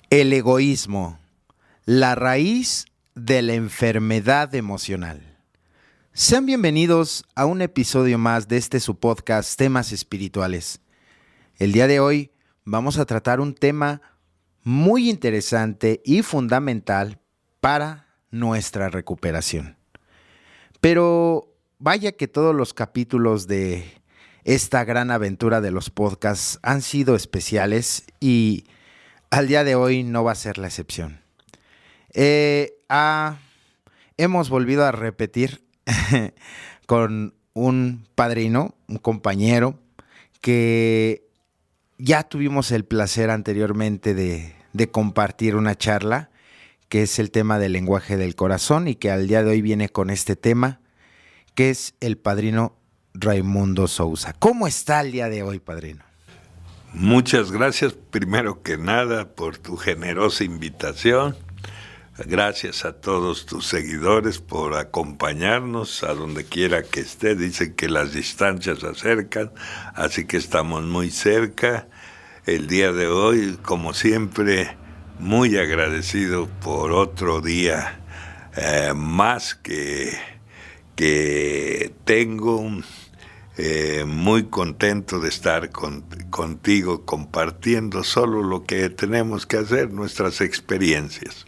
El egoísmo, la raíz de la enfermedad emocional. Sean bienvenidos a un episodio más de su podcast Temas Espirituales. El día de hoy vamos a tratar un tema muy interesante y fundamental para nuestra recuperación. Pero vaya que todos los capítulos de esta gran aventura de los podcasts han sido especiales y al día de hoy no va a ser la excepción. Hemos volvido a repetir con un padrino, un compañero, que ya tuvimos el placer anteriormente de compartir una charla, que es el tema del lenguaje del corazón, y que al día de hoy viene con este tema, que es el padrino Raimundo Sousa. ¿Cómo está el día de hoy, padrino? Muchas gracias, primero que nada, por tu generosa invitación. Gracias a todos tus seguidores por acompañarnos a donde quiera que esté. Dicen que las distancias se acercan, así que estamos muy cerca. El día de hoy, como siempre, muy agradecido por otro día más que tengo. Muy contento de estar contigo compartiendo solo lo que tenemos que hacer, nuestras experiencias.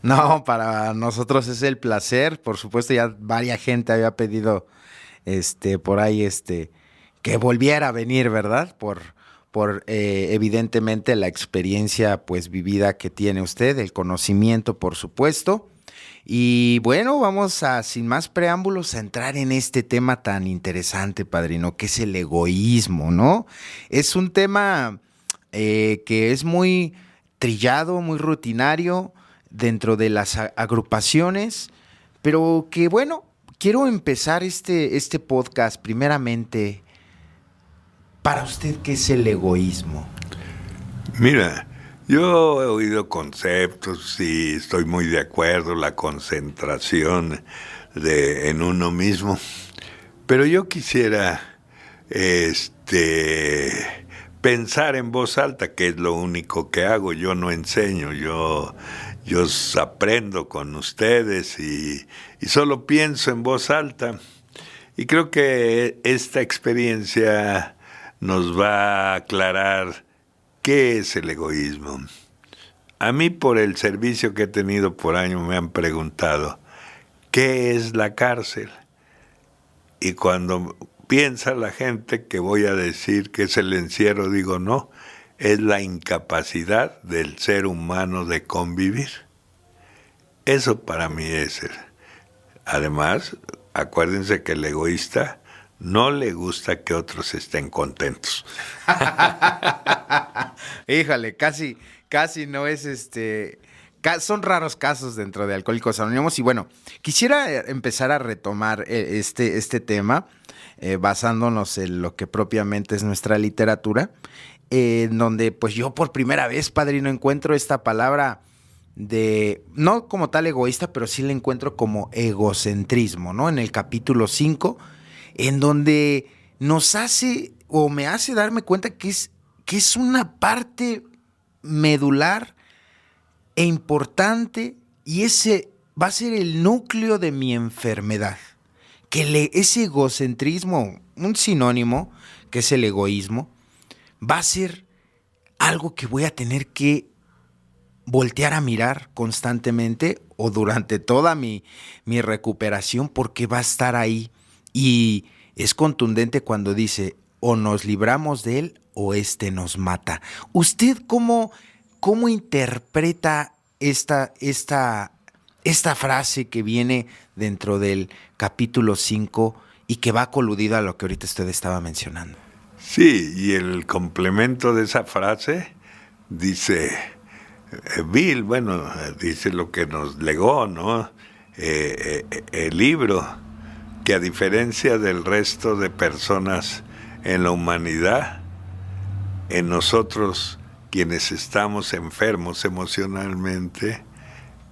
No, para nosotros es el placer. Por supuesto, ya varias gente había pedido por ahí que volviera a venir, ¿verdad? Por evidentemente la experiencia pues vivida que tiene usted, el conocimiento, por supuesto. Y bueno, vamos a, sin más preámbulos, a entrar en este tema tan interesante, padrino, que es el egoísmo, ¿no? Es un tema que es muy trillado, muy rutinario dentro de las agrupaciones, pero que bueno, quiero empezar este podcast primeramente. Para usted, ¿qué es el egoísmo? Mira, yo he oído conceptos y estoy muy de acuerdo, la concentración en uno mismo, pero yo quisiera pensar en voz alta, que es lo único que hago. Yo no enseño, yo aprendo con ustedes y solo pienso en voz alta. Y creo que esta experiencia nos va a aclarar qué es el egoísmo. A mí, por el servicio que he tenido por años, me han preguntado, ¿qué es la cárcel? Y cuando piensa la gente que voy a decir que es el encierro, digo, no, es la incapacidad del ser humano de convivir. Eso para mí es Además, acuérdense que el egoísta no le gusta que otros estén contentos. Híjole, casi no es son raros casos dentro de Alcohólicos Anónimos. Y bueno, quisiera empezar a retomar este tema, basándonos en lo que propiamente es nuestra literatura, en donde pues yo por primera vez, padrino, encuentro esta palabra no como tal egoísta, pero sí la encuentro como egocentrismo, ¿no? En el capítulo 5, en donde nos hace o me hace darme cuenta que es una parte medular e importante, y ese va a ser el núcleo de mi enfermedad. Ese egocentrismo, un sinónimo que es el egoísmo, va a ser algo que voy a tener que voltear a mirar constantemente o durante toda mi recuperación, porque va a estar ahí. Y es contundente cuando dice, o nos libramos de él o nos mata. ¿Usted cómo interpreta esta frase que viene dentro del capítulo 5 y que va coludida a lo que ahorita usted estaba mencionando? Sí, y el complemento de esa frase dice... Bill, dice lo que nos legó, ¿no? El libro, que a diferencia del resto de personas en la humanidad, en nosotros, quienes estamos enfermos emocionalmente,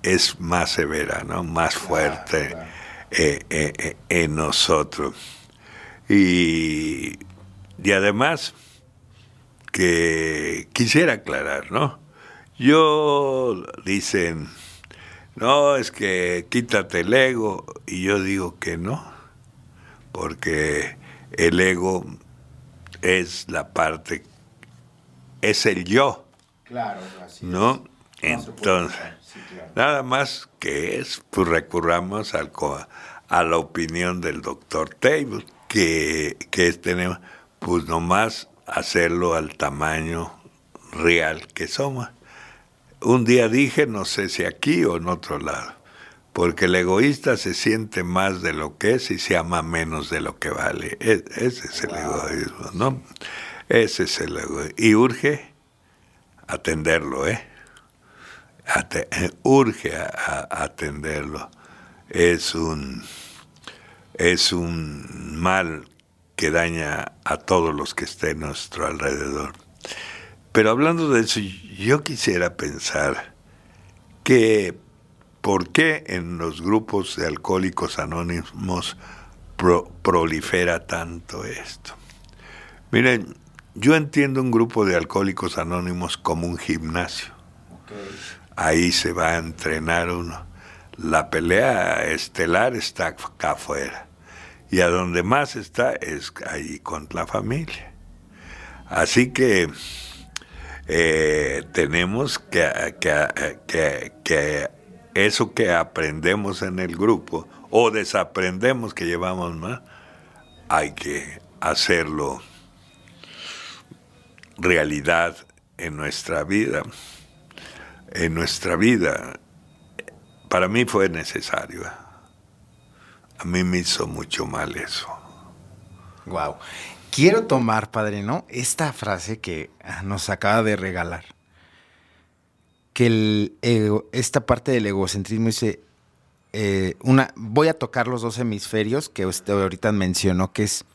es más severa, ¿no? Más fuerte. Claro. En nosotros. Y además, que quisiera aclarar, ¿no? Yo dicen, no, es que quítate el ego, y yo digo que no, porque el ego es la parte, es el yo, Claro, así ¿no? es. No se puede Entonces, quitar, sí, claro. nada más que es, pues recurramos a la opinión del doctor Table, que tenemos, pues nomás hacerlo al tamaño real que somos. Un día dije, no sé si aquí o en otro lado, porque el egoísta se siente más de lo que es y se ama menos de lo que vale. Ese es el egoísmo, ¿no? Ese es el egoísmo. Y urge atenderlo, ¿eh? Urge a atenderlo. Es un mal que daña a todos los que estén a nuestro alrededor. Pero hablando de eso, yo quisiera pensar que ¿por qué en los grupos de alcohólicos anónimos prolifera tanto esto? Miren, yo entiendo un grupo de alcohólicos anónimos como un gimnasio. Okay. Ahí se va a entrenar uno. La pelea estelar está acá afuera. Y a donde más está es ahí con la familia. Así que tenemos que eso que aprendemos en el grupo o desaprendemos que llevamos más, hay que hacerlo realidad en nuestra vida. En nuestra vida, para mí fue necesario. A mí me hizo mucho mal eso. Wow. Quiero tomar, padrino, esta frase que nos acaba de regalar. Que esta parte del egocentrismo dice, voy a tocar los dos hemisferios que usted ahorita mencionó, que es,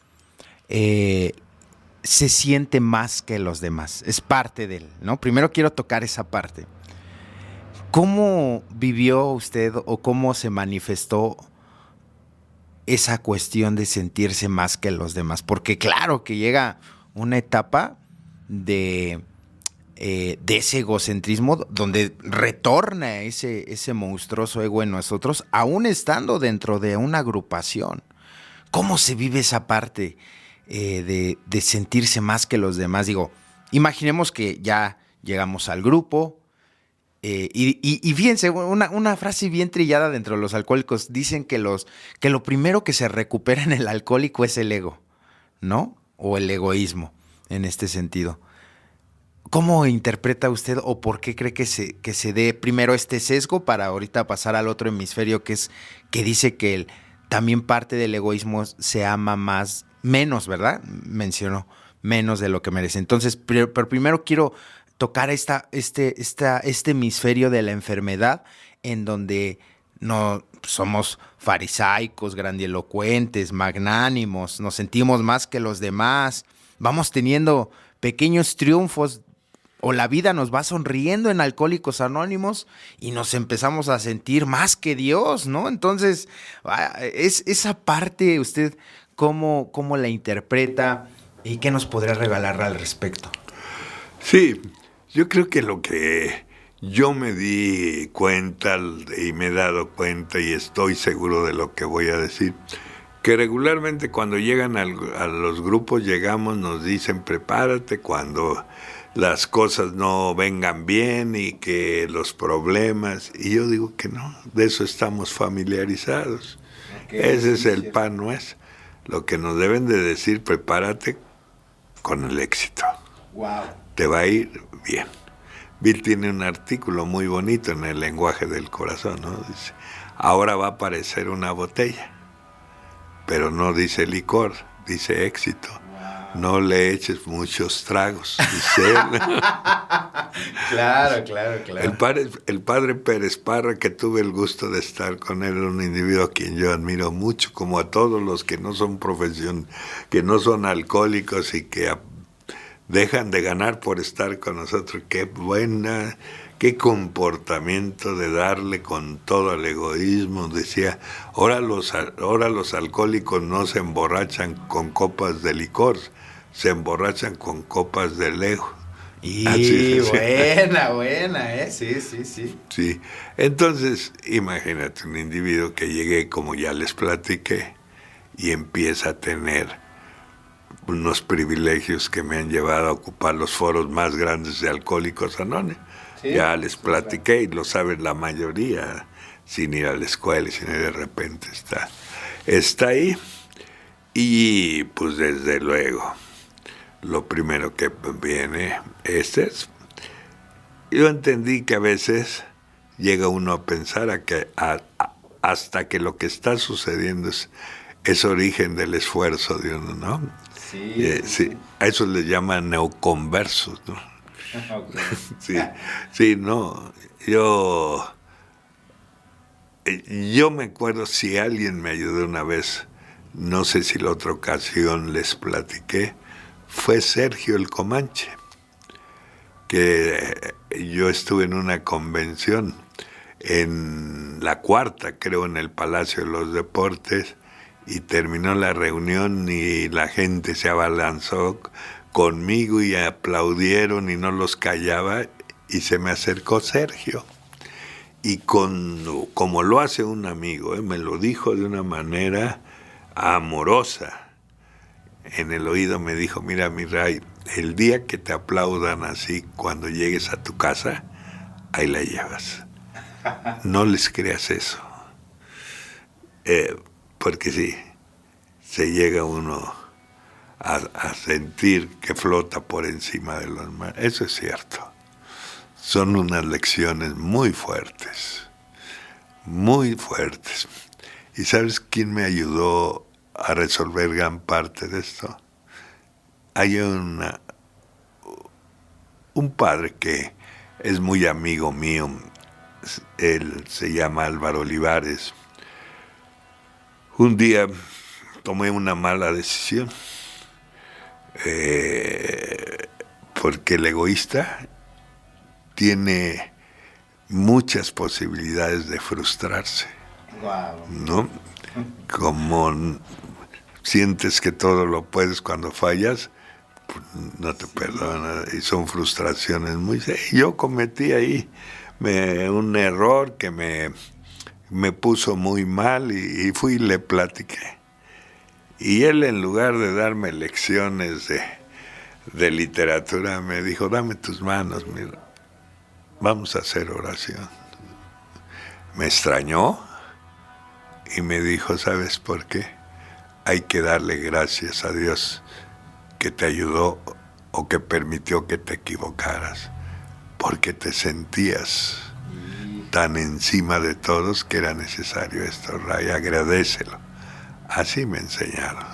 se siente más que los demás, es parte de él, ¿no? Primero quiero tocar esa parte. ¿Cómo vivió usted o cómo se manifestó esa cuestión de sentirse más que los demás? Porque claro que llega una etapa de ese egocentrismo donde retorna ese monstruoso ego en nosotros, aún estando dentro de una agrupación. ¿Cómo se vive esa parte de sentirse más que los demás? Digo, imaginemos que ya llegamos al grupo, y fíjense, una frase bien trillada dentro de los alcohólicos, dicen que lo primero que se recupera en el alcohólico es el ego, ¿no? O el egoísmo, en este sentido. ¿Cómo interpreta usted o por qué cree que se dé primero este sesgo para ahorita pasar al otro hemisferio que dice que también parte del egoísmo se ama menos, ¿verdad? Mencionó, menos de lo que merece. Entonces, pero primero quiero tocar este hemisferio de la enfermedad en donde no somos farisaicos, grandilocuentes, magnánimos, nos sentimos más que los demás, vamos teniendo pequeños triunfos o la vida nos va sonriendo en Alcohólicos Anónimos y nos empezamos a sentir más que Dios, ¿no? Entonces, es esa parte, ¿usted cómo la interpreta y qué nos podría regalar al respecto? Sí, yo creo que lo que yo me di cuenta y me he dado cuenta y estoy seguro de lo que voy a decir, que regularmente cuando llegan a los grupos llegamos, nos dicen prepárate cuando las cosas no vengan bien y que los problemas, y yo digo que no, de eso estamos familiarizados. Okay, ese es el pan nuestro. Lo que nos deben de decir, prepárate con el éxito. Wow. Te va a ir bien. Bill tiene un artículo muy bonito en el lenguaje del corazón, ¿no? Dice, ahora va a aparecer una botella, pero no dice licor, dice éxito. No le eches muchos tragos, dice él. Claro. El padre Pérez Parra, que tuve el gusto de estar con él, era un individuo a quien yo admiro mucho, como a todos los que no son que no son alcohólicos y que dejan de ganar por estar con nosotros. Qué comportamiento de darle con todo al egoísmo. Decía, ahora los alcohólicos no se emborrachan con copas de licor, se emborrachan con copas del ego. Y buena, ¿eh? Sí, sí, sí. Sí. Entonces, imagínate un individuo que llegué, como ya les platiqué, y empieza a tener unos privilegios que me han llevado a ocupar los foros más grandes de Alcohólicos Anónimos. Sí, ya les platiqué y lo saben la mayoría, sin ir a la escuela y sin ir, de repente está ahí. Y pues desde luego, lo primero que viene yo entendí que a veces llega uno a pensar hasta que lo que está sucediendo es origen del esfuerzo de uno, ¿no? Sí. Sí. A eso le llaman neoconversos, ¿no? Okay. Sí, no. Yo me acuerdo, si alguien me ayudó una vez, no sé si la otra ocasión les platiqué, fue Sergio el Comanche, que yo estuve en una convención, en la cuarta, creo, en el Palacio de los Deportes, y terminó la reunión y la gente se abalanzó conmigo y aplaudieron y no los callaba, y se me acercó Sergio. Y como lo hace un amigo, me lo dijo de una manera amorosa. En el oído me dijo, mira, mi Ray, el día que te aplaudan así cuando llegues a tu casa, ahí la llevas. No les creas eso. Porque sí, se llega uno a sentir que flota por encima de los mares. Eso es cierto. Son unas lecciones muy fuertes. Muy fuertes. ¿Y sabes quién me ayudó a resolver gran parte de esto? Hay un padre que es muy amigo mío, él se llama Álvaro Olivares. Un día tomé una mala decisión, porque el egoísta tiene muchas posibilidades de frustrarse. Wow. ¿No? Como sientes que todo lo puedes, cuando fallas, pues no te perdona, y son frustraciones muy serias. Yo cometí ahí un error que me puso muy mal, y fui y le platiqué. Y él, en lugar de darme lecciones de literatura, me dijo, dame tus manos, mira, vamos a hacer oración. Me extrañó y me dijo, ¿sabes por qué? Hay que darle gracias a Dios que te ayudó o que permitió que te equivocaras, porque te sentías tan encima de todos que era necesario esto, Ray, agradécelo. Así me enseñaron.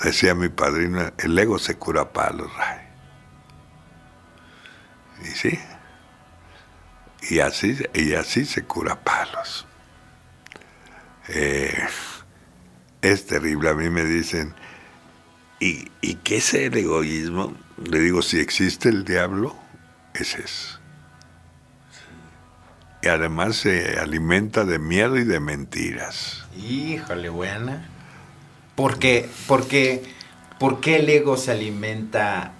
Decía mi padrino, el ego se cura a palos, Ray. Y sí, y así se cura a palos. Es terrible. A mí me dicen, ¿y qué es el egoísmo? Le digo, si existe el diablo, ese es. Y además se alimenta de miedo y de mentiras. Híjole, buena. ¿Por qué el ego se alimenta,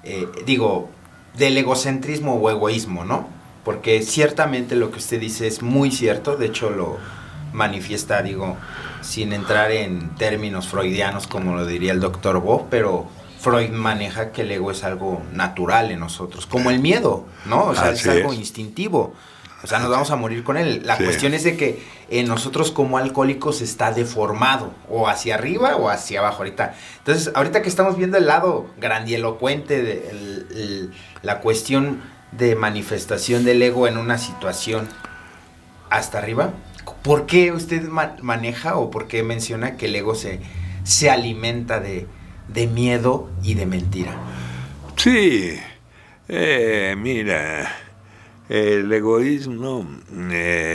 del egocentrismo o egoísmo, ¿no? Porque ciertamente lo que usted dice es muy cierto, de hecho lo manifiesta, sin entrar en términos freudianos como lo diría el doctor Bo, pero Freud maneja que el ego es algo natural en nosotros, como el miedo, ¿no? O sea, es algo instintivo. O sea, nos vamos a morir con él. La cuestión es de que en nosotros como alcohólicos está deformado, o hacia arriba o hacia abajo ahorita. Entonces, ahorita que estamos viendo el lado grandilocuente de la cuestión de manifestación del ego en una situación hasta arriba, ¿por qué usted maneja o por qué menciona que el ego se alimenta de miedo y de mentira? Sí, mira, el egoísmo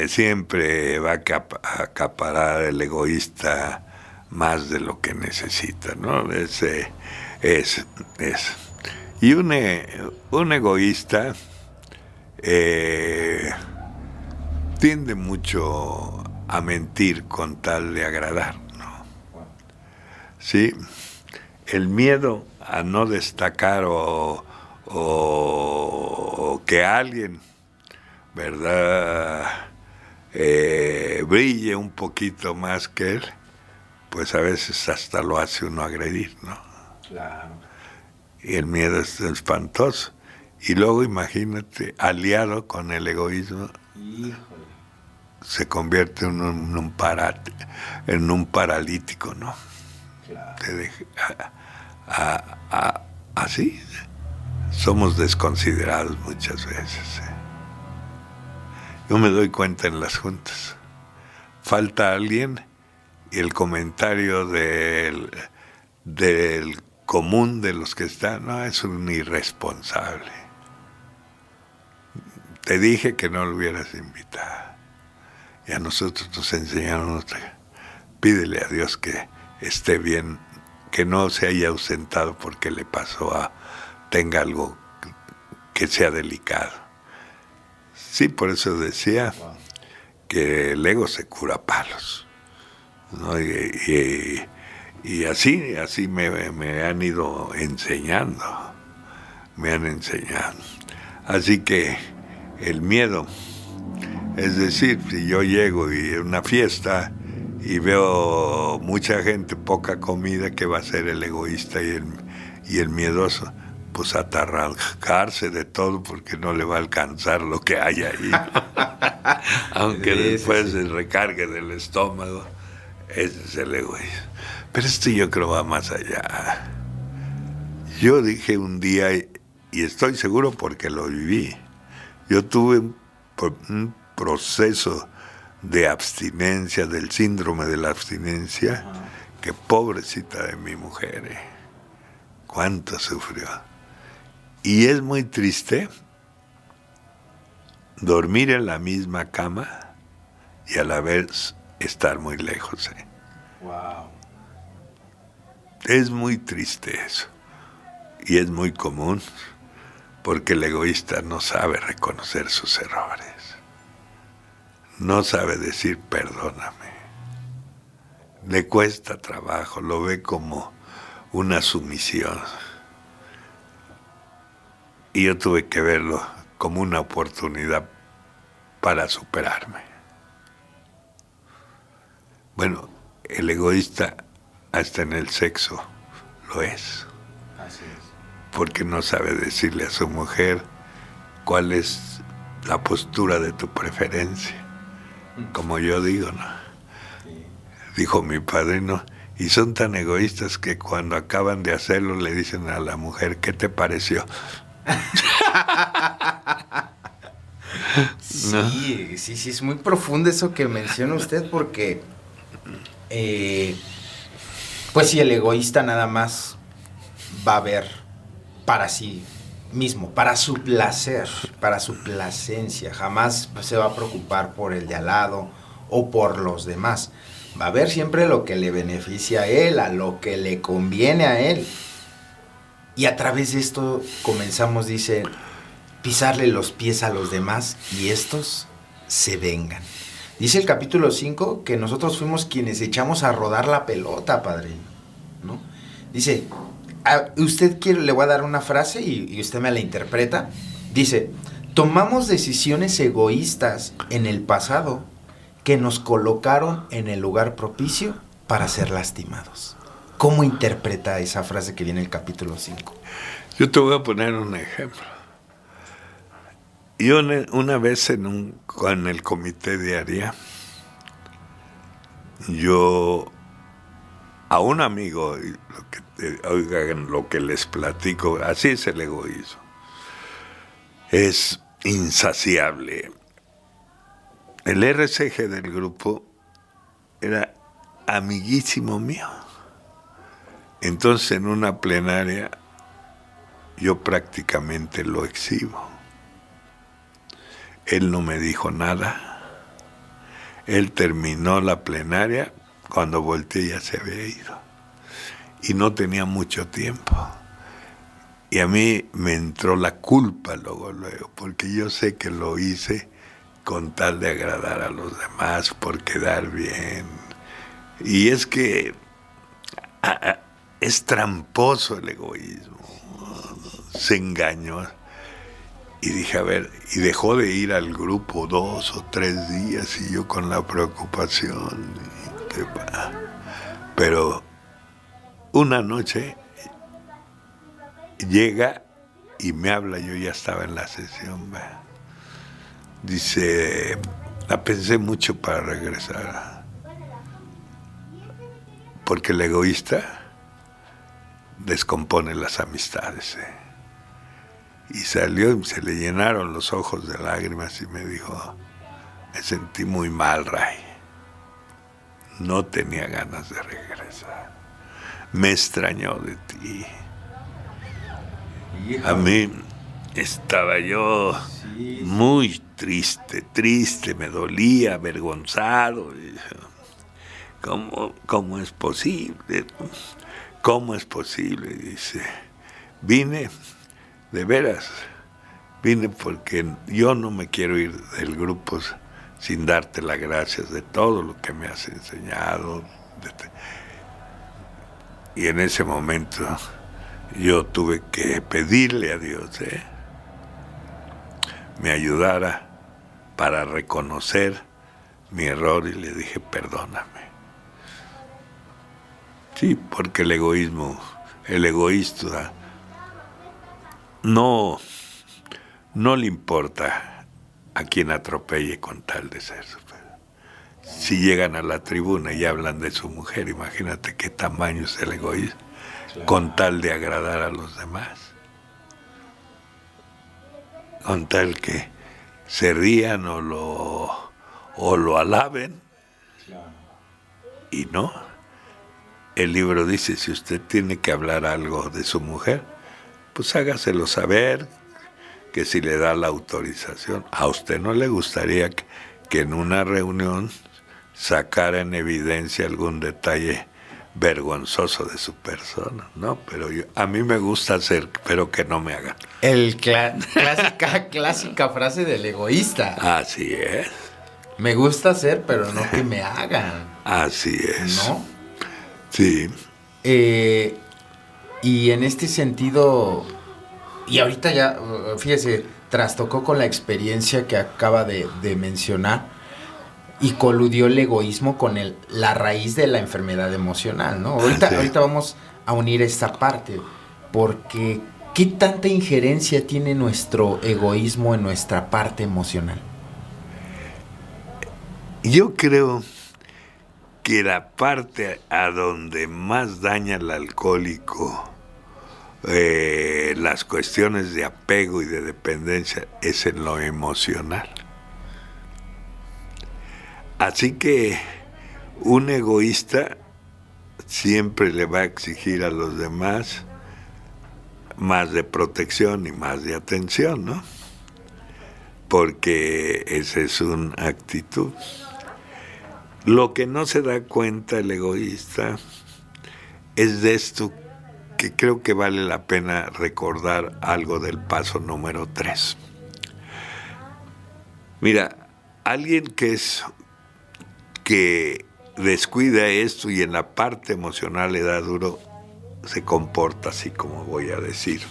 siempre va a acaparar el egoísta más de lo que necesita, ¿no? Y un egoísta tiende mucho a mentir con tal de agradar, ¿no? Sí, el miedo a no destacar o que alguien, ¿verdad?, brille un poquito más que él, pues a veces hasta lo hace uno agredir, ¿no? Claro. Y el miedo es espantoso. Y luego imagínate, aliado con el egoísmo, Híjole. se convierte en un paralítico, ¿no? Claro. Te deja, así somos desconsiderados muchas veces. Yo me doy cuenta en las juntas. Falta alguien y el comentario del común de los que están, no, es un irresponsable. Te dije que no lo hubieras invitado. Y a nosotros nos enseñaron pídele a Dios que esté bien, que no se haya ausentado porque le pasó tenga algo que sea delicado. Sí, por eso decía que el ego se cura a palos, ¿no? Y así me han ido enseñando, me han enseñado. Así que el miedo, es decir, si yo llego y en una fiesta y veo mucha gente, poca comida, ¿qué va a ser el egoísta y el miedoso? Pues atarrancarse de todo porque no le va a alcanzar lo que hay ahí, ¿no? Aunque después se recargue del estómago. Ese es el egoísmo. Pero esto yo creo va más allá. Yo dije un día, y estoy seguro porque lo viví, yo tuve un proceso de abstinencia, del síndrome de la abstinencia, que pobrecita de mi mujer, cuánto sufrió. Y es muy triste dormir en la misma cama y a la vez estar muy lejos. Wow. Es muy triste eso. Y es muy común porque el egoísta no sabe reconocer sus errores. No sabe decir perdóname. Le cuesta trabajo, lo ve como una sumisión. Y yo tuve que verlo como una oportunidad para superarme. Bueno, el egoísta hasta en el sexo lo es. Así es. Porque no sabe decirle a su mujer cuál es la postura de tu preferencia. Como yo digo, ¿no? Sí. Dijo mi padrino, y son tan egoístas que cuando acaban de hacerlo le dicen a la mujer, ¿qué te pareció? Sí, ¿no? Sí, es muy profundo eso que menciona usted porque, pues si el egoísta nada más va a ver para sí mismo, para su placer, para su placencia, jamás se va a preocupar por el de al lado o por los demás. Va a ver siempre lo que le beneficia a él, a lo que le conviene a él. Y a través de esto comenzamos, dice, pisarle los pies a los demás y estos se vengan. Dice el capítulo 5 que nosotros fuimos quienes echamos a rodar la pelota, padre, ¿no? Dice, usted quiere, le voy a dar una frase y usted me la interpreta. Dice, tomamos decisiones egoístas en el pasado que nos colocaron en el lugar propicio para ser lastimados. ¿Cómo interpreta esa frase que viene en el capítulo 5? Yo te voy a poner un ejemplo. Yo una vez con el comité de área, yo a un amigo, oigan lo que les platico, así es el egoísmo. Es insaciable. El RCG del grupo era amiguísimo mío. Entonces en una plenaria yo prácticamente lo exhibo. Él no me dijo nada. Él terminó la plenaria, cuando volteé ya se había ido. Y no tenía mucho tiempo. Y a mí me entró la culpa luego, porque yo sé que lo hice con tal de agradar a los demás, por quedar bien. Y es que es tramposo el egoísmo. Se engañó. Y dije, a ver, y dejó de ir al grupo 2 o 3 días y yo con la preocupación. Pero una noche llega y me habla, yo ya estaba en la sesión. Dice, la pensé mucho para regresar. Porque el egoísta descompone las amistades. Y salió y se le llenaron los ojos de lágrimas y me dijo, me sentí muy mal, Ray. No tenía ganas de regresar. Me extrañó de ti. A mí estaba yo muy triste, me dolía, avergonzado. ¿Cómo es posible? ¿Cómo es posible? Dice, vine, de veras, vine porque yo no me quiero ir del grupo sin darte las gracias de todo lo que me has enseñado. Y en ese momento yo tuve que pedirle a Dios me ayudara para reconocer mi error y le dije, perdóname. Sí, porque el egoísta no le importa a quien atropelle con tal de ser superior. Si llegan a la tribuna y hablan de su mujer, imagínate qué tamaño es el egoísmo, claro, con tal de agradar a los demás. Con tal que se rían o lo alaben. Claro. Y no. El libro dice, si usted tiene que hablar algo de su mujer, pues hágaselo saber, que si le da la autorización. A usted no le gustaría que en una reunión sacara en evidencia algún detalle vergonzoso de su persona, ¿no? Pero a mí me gusta hacer, pero que no me hagan. Clásica frase del egoísta. Así es. Me gusta hacer, pero no que me hagan. Así es. ¿No? Sí. Y en este sentido, y ahorita ya, fíjese, trastocó con la experiencia que acaba de mencionar y coludió el egoísmo con la raíz de la enfermedad emocional, ¿no? Ahorita vamos a unir esta parte, porque ¿qué tanta injerencia tiene nuestro egoísmo en nuestra parte emocional? Yo creo que la parte a donde más daña al alcohólico las cuestiones de apego y de dependencia es en lo emocional. Así que un egoísta siempre le va a exigir a los demás más de protección y más de atención, ¿no? Porque esa es una actitud. Lo que no se da cuenta el egoísta es de esto, que creo que vale la pena recordar algo del paso número 3. Mira, alguien que descuida esto y en la parte emocional le da duro, se comporta así como voy a decir.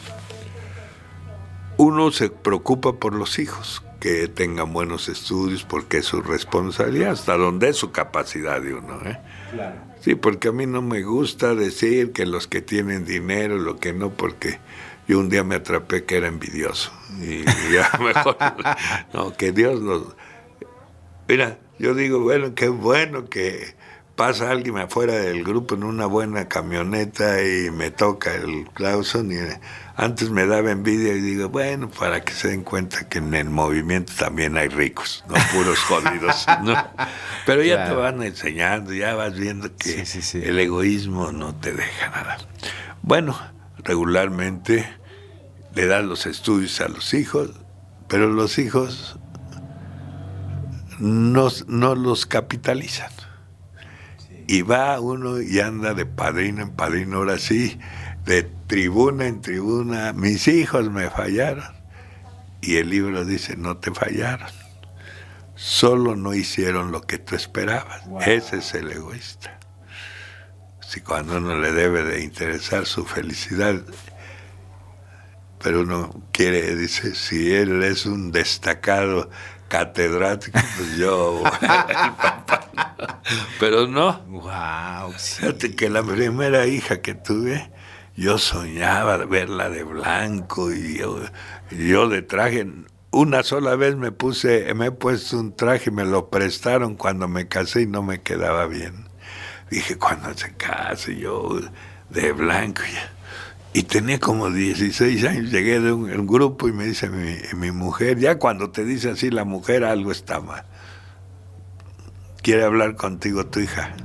Uno se preocupa por los hijos, que tengan buenos estudios porque es su responsabilidad, hasta donde es su capacidad de uno, Claro. Sí, porque a mí no me gusta decir que los que tienen dinero, lo que no, porque yo un día me atrapé que era envidioso. Y ya mejor, no, que Dios los... Mira, yo digo, bueno, qué bueno que pasa alguien afuera del grupo en una buena camioneta y me toca el Clauson y antes me daba envidia y digo, bueno, para que se den cuenta que en el movimiento también hay ricos, no puros jodidos, ¿no? Pero ya claro, te van enseñando, ya vas viendo que sí. El egoísmo no te deja nada. Bueno, regularmente le dan los estudios a los hijos, pero los hijos no los capitalizan. Y va uno y anda de padrino en padrino, ahora sí, de tribuna en tribuna, mis hijos me fallaron. Y el libro dice, no te fallaron, solo no hicieron lo que tú esperabas. Wow. Ese es el egoísta. Si cuando uno le debe de interesar su felicidad, pero uno quiere, dice, si él es un destacado catedrático, pues yo, el papá, no. Pero no. Wow, sí. Fíjate que la primera hija que tuve, yo soñaba verla de blanco y yo de traje. Una sola vez me he puesto un traje, me lo prestaron cuando me casé y no me quedaba bien. Dije, cuando se case, yo de blanco ya. Y tenía como 16 años, llegué de un grupo y me dice mi mujer, ya cuando te dice así la mujer, algo está mal. ¿Quiere hablar contigo tu hija?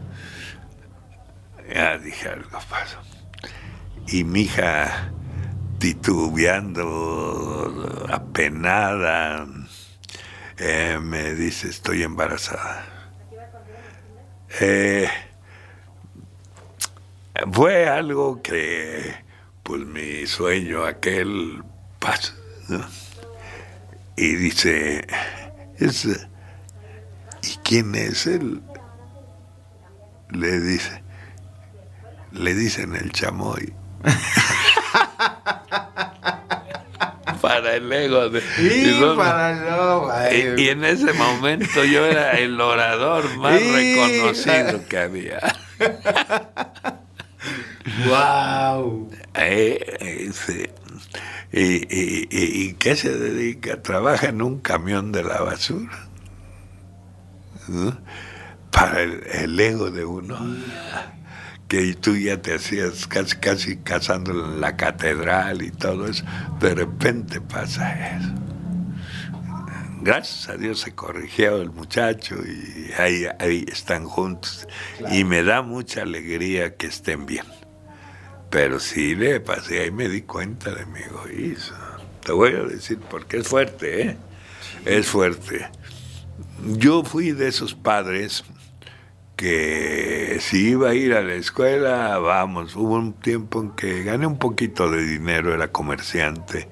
Ya dije, algo pasó. Y mi hija, titubeando, apenada, me dice, estoy embarazada. Fue algo que, pues mi sueño aquel pasó, ¿no? Y dice, ¿y quién es él? Le dicen el chamoy. Para el ego de... Y en ese momento yo era el orador más reconocido que había. ¡Wow! Sí. ¿Y qué se dedica? Trabaja en un camión de la basura, ¿no? Para el ego de uno, que tú ya te hacías casi casándolo en la catedral y todo eso, de repente pasa eso. Gracias a Dios se corrigió el muchacho y ahí están juntos. Claro. Y me da mucha alegría que estén bien. Pero sí le pasé, ahí me di cuenta de mi egoísmo. Te voy a decir porque es fuerte, ¿eh? Sí. Es fuerte. Yo fui de esos padres que si iba a ir a la escuela, vamos, hubo un tiempo en que gané un poquito de dinero, era comerciante.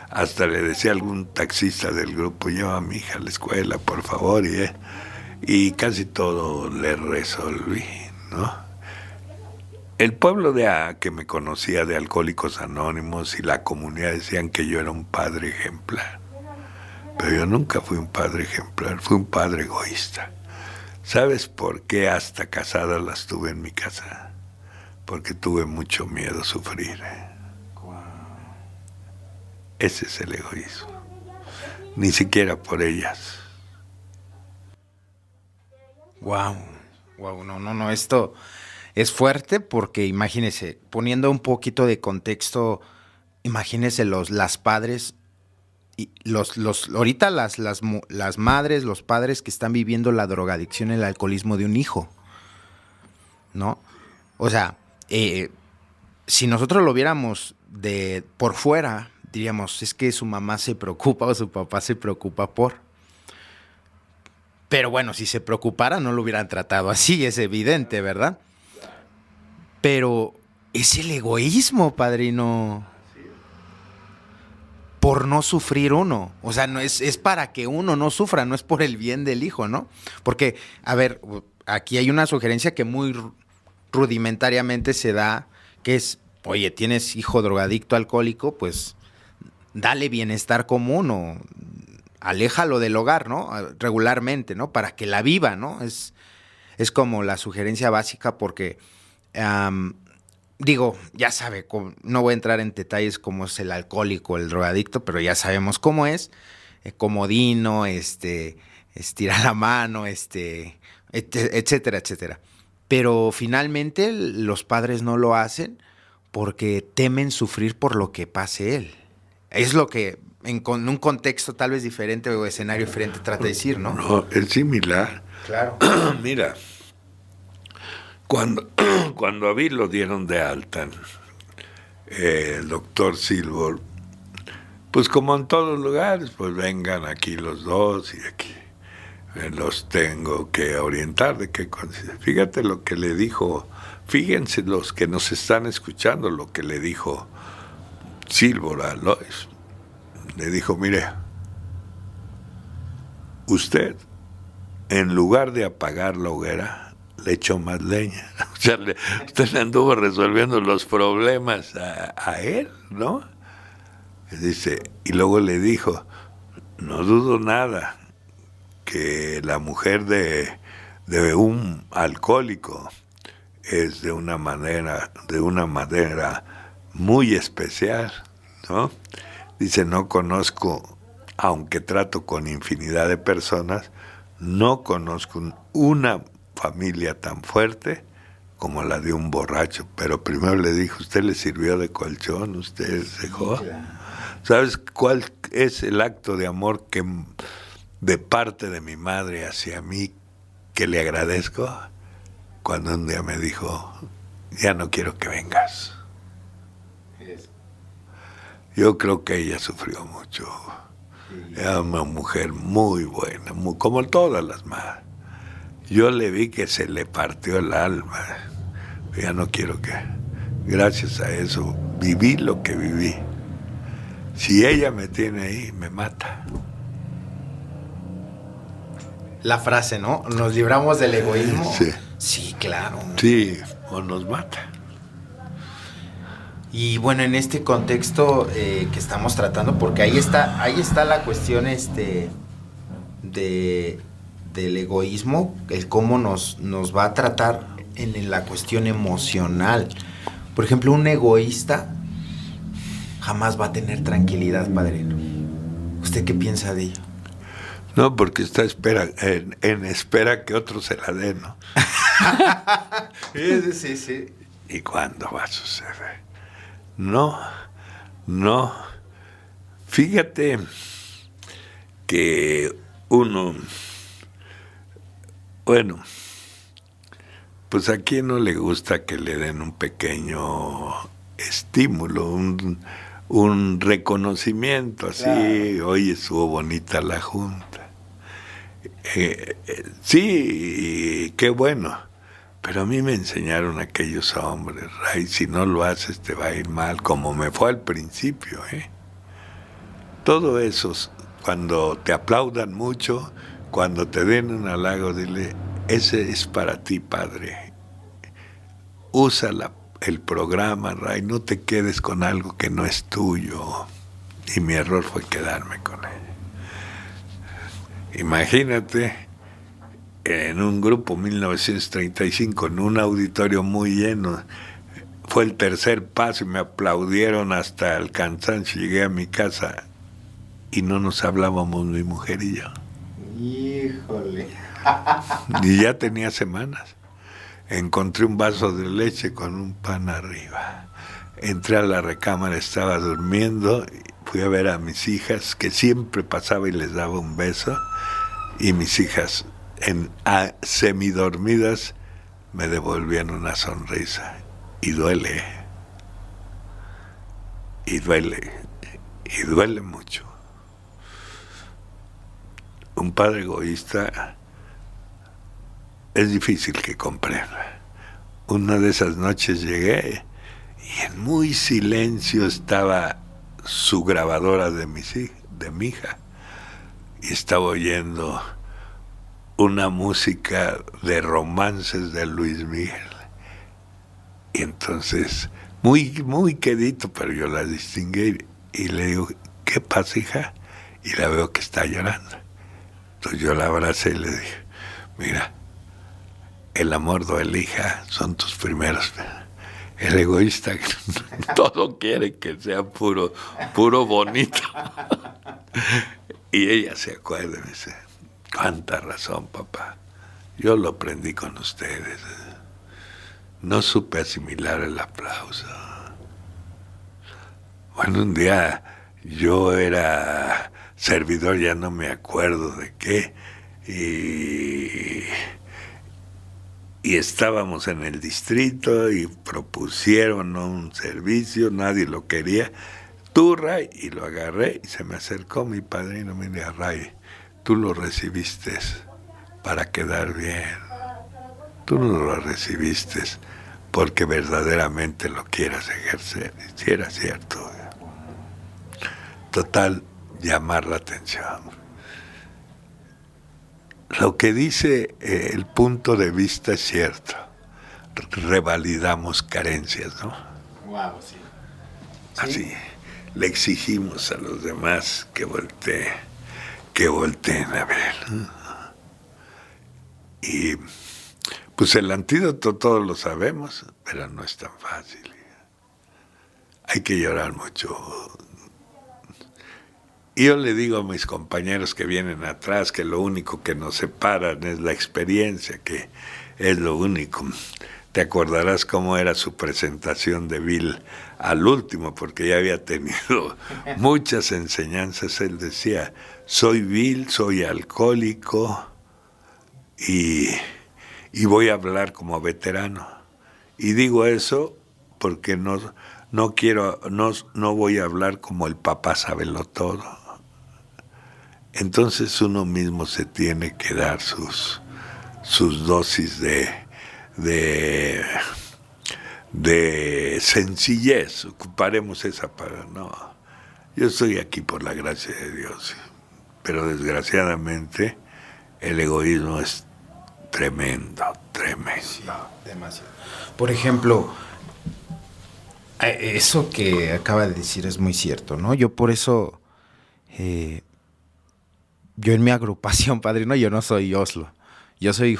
Hasta le decía a algún taxista del grupo, lleva a mi hija a la escuela, por favor, y casi todo le resolví, ¿no? El pueblo que me conocía de Alcohólicos Anónimos y la comunidad decían que yo era un padre ejemplar. Pero yo nunca fui un padre ejemplar, fui un padre egoísta. ¿Sabes por qué hasta casadas las tuve en mi casa? Porque tuve mucho miedo a sufrir. Ese es el egoísmo. Ni siquiera por ellas. Wow, no, esto es fuerte porque imagínese, poniendo un poquito de contexto, imagínese las padres y ahorita las madres, los padres que están viviendo la drogadicción, el alcoholismo de un hijo, ¿no? O sea, si nosotros lo viéramos por fuera, diríamos, es que su mamá se preocupa o su papá se preocupa por. Pero bueno, si se preocupara no lo hubieran tratado así, es evidente, ¿verdad? Pero es el egoísmo, padrino. Por no sufrir uno. O sea, no es para que uno no sufra, no es por el bien del hijo, ¿no? Porque, a ver, aquí hay una sugerencia que muy rudimentariamente se da, que es, oye, tienes hijo drogadicto alcohólico, pues dale bienestar común o aléjalo del hogar, ¿no? Regularmente, ¿no? Para que la viva, ¿no? Es como la sugerencia básica porque, digo, ya sabe, no voy a entrar en detalles cómo es el alcohólico, el drogadicto, pero ya sabemos cómo es, comodino, estira la mano, etcétera, etcétera. Pero finalmente los padres no lo hacen porque temen sufrir por lo que pase él. Es lo que en un contexto tal vez diferente o escenario diferente trata de decir, ¿no? No, es similar. Claro. Mira, cuando a mí lo dieron de alta, el doctor Silver, pues como en todos lugares, pues vengan aquí los dos y aquí los tengo que orientar de qué consiste. Fíjate lo que le dijo, fíjense los que nos están escuchando, lo que le dijo Silver a Lois. Le dijo, mire, usted, en lugar de apagar la hoguera, le echó más leña. O sea, usted le anduvo resolviendo los problemas a él, ¿no? Y dice, y luego le dijo, no dudo nada que la mujer de un alcohólico es de una manera muy especial, ¿no? Dice, no conozco, aunque trato con infinidad de personas, no conozco una familia tan fuerte como la de un borracho. Pero primero le dijo, ¿usted le sirvió de colchón? ¿Usted dejó? ¿Sabes cuál es el acto de amor que de parte de mi madre hacia mí que le agradezco? Cuando un día me dijo, ya no quiero que vengas. Yo creo que ella sufrió mucho. Era una mujer muy buena, como todas las madres. Yo le vi que se le partió el alma. Ya no quiero que... Gracias a eso viví lo que viví. Si ella me tiene ahí, me mata. La frase, ¿no? Nos libramos del egoísmo. Sí. Sí, claro. Sí, o nos mata. Y bueno, en este contexto que estamos tratando, porque ahí está la cuestión del egoísmo, el cómo nos va a tratar en la cuestión emocional. Por ejemplo, un egoísta jamás va a tener tranquilidad, padrino. ¿Usted qué piensa de ello? No, porque está en espera que otro se la dé, ¿no? Sí. ¿Y cuándo va a suceder? No. Fíjate que uno, bueno, pues a quién no le gusta que le den un pequeño estímulo, un reconocimiento así, claro. Oye, estuvo bonita la junta. Sí, qué bueno. Pero a mí me enseñaron aquellos hombres, Ray, si no lo haces te va a ir mal, como me fue al principio, ¿eh? Todo eso, cuando te aplaudan mucho, cuando te den un halago, dile, ese es para ti, padre. Usa el programa, Ray, no te quedes con algo que no es tuyo. Y mi error fue quedarme con ella. Imagínate, en un grupo 1935, en un auditorio muy lleno, fue el tercer paso y me aplaudieron hasta el cansancio. Llegué a mi casa y no nos hablábamos mi mujer y yo. Híjole. Y ya tenía semanas. Encontré un vaso de leche con un pan arriba. Entré a la recámara, estaba durmiendo, fui a ver a mis hijas, que siempre pasaba y les daba un beso, y mis hijas, semidormidas, me devolvían una sonrisa. Y duele. Y duele mucho. Un padre egoísta es difícil que comprenda. Una de esas noches llegué y en muy silencio estaba su grabadora de mi hija, y estaba oyendo una música de romances de Luis Miguel. Y entonces, muy quedito, pero yo la distinguí y le digo, ¿qué pasa, hija? Y la veo que está llorando. Entonces yo la abracé y le dije, mira, el amor duele, hija, son tus primeros. El egoísta todo quiere que sea puro bonito. Y ella se acuerda y me dice, cuánta razón, papá. Yo lo aprendí con ustedes. No supe asimilar el aplauso. Bueno, un día yo era servidor, ya no me acuerdo de qué, y estábamos en el distrito y propusieron un servicio, nadie lo quería. Tú, Ray, y lo agarré y se me acercó mi padrino, mira, Ray, tú lo recibiste para quedar bien. Tú no lo recibiste porque verdaderamente lo quieras ejercer. Y si era cierto. Total, llamar la atención. lo que dice el punto de vista es cierto. Revalidamos carencias, ¿no? Wow, sí. Así, le exigimos a los demás que volteen a ver. Y pues el antídoto todos lo sabemos, pero no es tan fácil. Hay que llorar mucho. Y yo le digo a mis compañeros que vienen atrás que lo único que nos separan es la experiencia, que es lo único. Te acordarás cómo era su presentación de Bill al último, porque ya había tenido muchas enseñanzas. Él decía, soy Bill, soy alcohólico y voy a hablar como veterano. Y digo eso porque no voy a hablar como el papá sábelo todo. Entonces uno mismo se tiene que dar sus dosis de sencillez, ocuparemos esa para no. Yo estoy aquí por la gracia de Dios, pero desgraciadamente el egoísmo es tremendo. Sí, demasiado. Por ejemplo, eso que acaba de decir es muy cierto, ¿no? Yo por eso, yo en mi agrupación, padrino, yo no soy Oslo. Yo soy,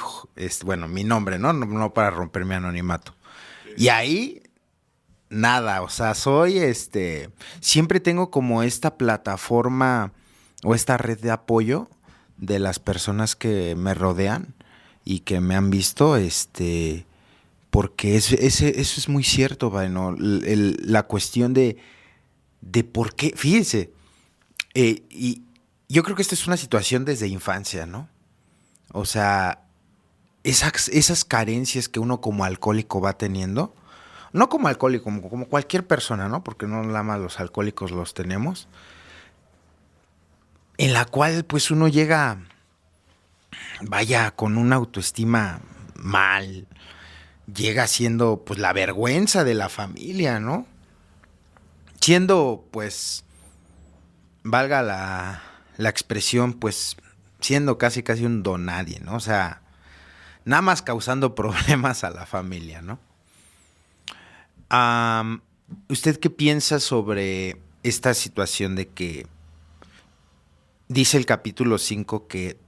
bueno, mi nombre, ¿no? No para romper mi anonimato. Y ahí, nada, o sea, soy, siempre tengo como esta plataforma o esta red de apoyo de las personas que me rodean y que me han visto, porque eso es muy cierto, ¿no? La cuestión de por qué, fíjense, y yo creo que esta es una situación desde infancia, ¿no? O sea, esas carencias que uno como alcohólico va teniendo, no como alcohólico, como cualquier persona, ¿no? Porque no nada más los alcohólicos los tenemos, en la cual pues uno llega, vaya, con una autoestima mal, llega siendo pues la vergüenza de la familia, ¿no? Siendo pues, valga la expresión, pues siendo casi un donadie, ¿no? O sea, nada más causando problemas a la familia, ¿no? ¿Usted qué piensa sobre esta situación de que dice el capítulo 5 que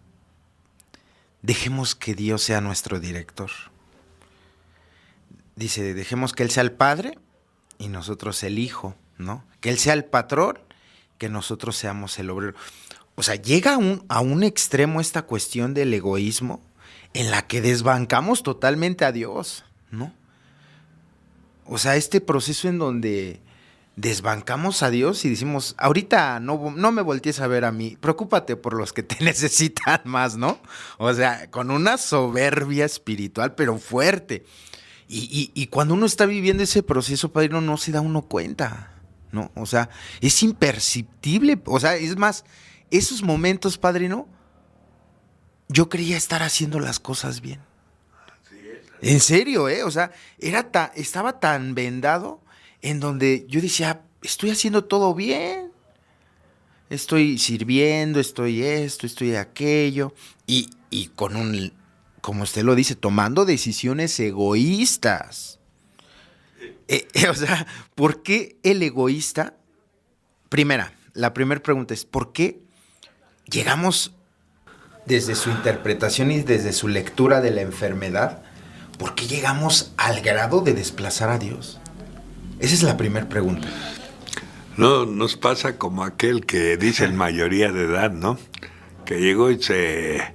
dejemos que Dios sea nuestro director? Dice, dejemos que Él sea el Padre y nosotros el Hijo, ¿no? Que Él sea el patrón, que nosotros seamos el obrero. O sea, llega a un extremo esta cuestión del egoísmo en la que desbancamos totalmente a Dios, ¿no? O sea, este proceso en donde desbancamos a Dios y decimos, ahorita no me voltees a ver a mí, preocúpate por los que te necesitan más, ¿no? O sea, con una soberbia espiritual, pero fuerte. Y cuando uno está viviendo ese proceso, padrino, no se da uno cuenta, ¿no? O sea, es imperceptible. O sea, es más, esos momentos, padrino, yo creía estar haciendo las cosas bien. En serio, o sea, estaba tan vendado en donde yo decía, estoy haciendo todo bien. Estoy sirviendo, estoy esto, estoy aquello. Y con como usted lo dice, tomando decisiones egoístas. O sea, ¿por qué el egoísta? La primera pregunta es, ¿por qué llegamos desde su interpretación y desde su lectura de la enfermedad? ¿Por qué llegamos al grado de desplazar a Dios? Esa es la primera pregunta. No, nos pasa como aquel que dice en mayoría de edad, ¿no? Que llegó y se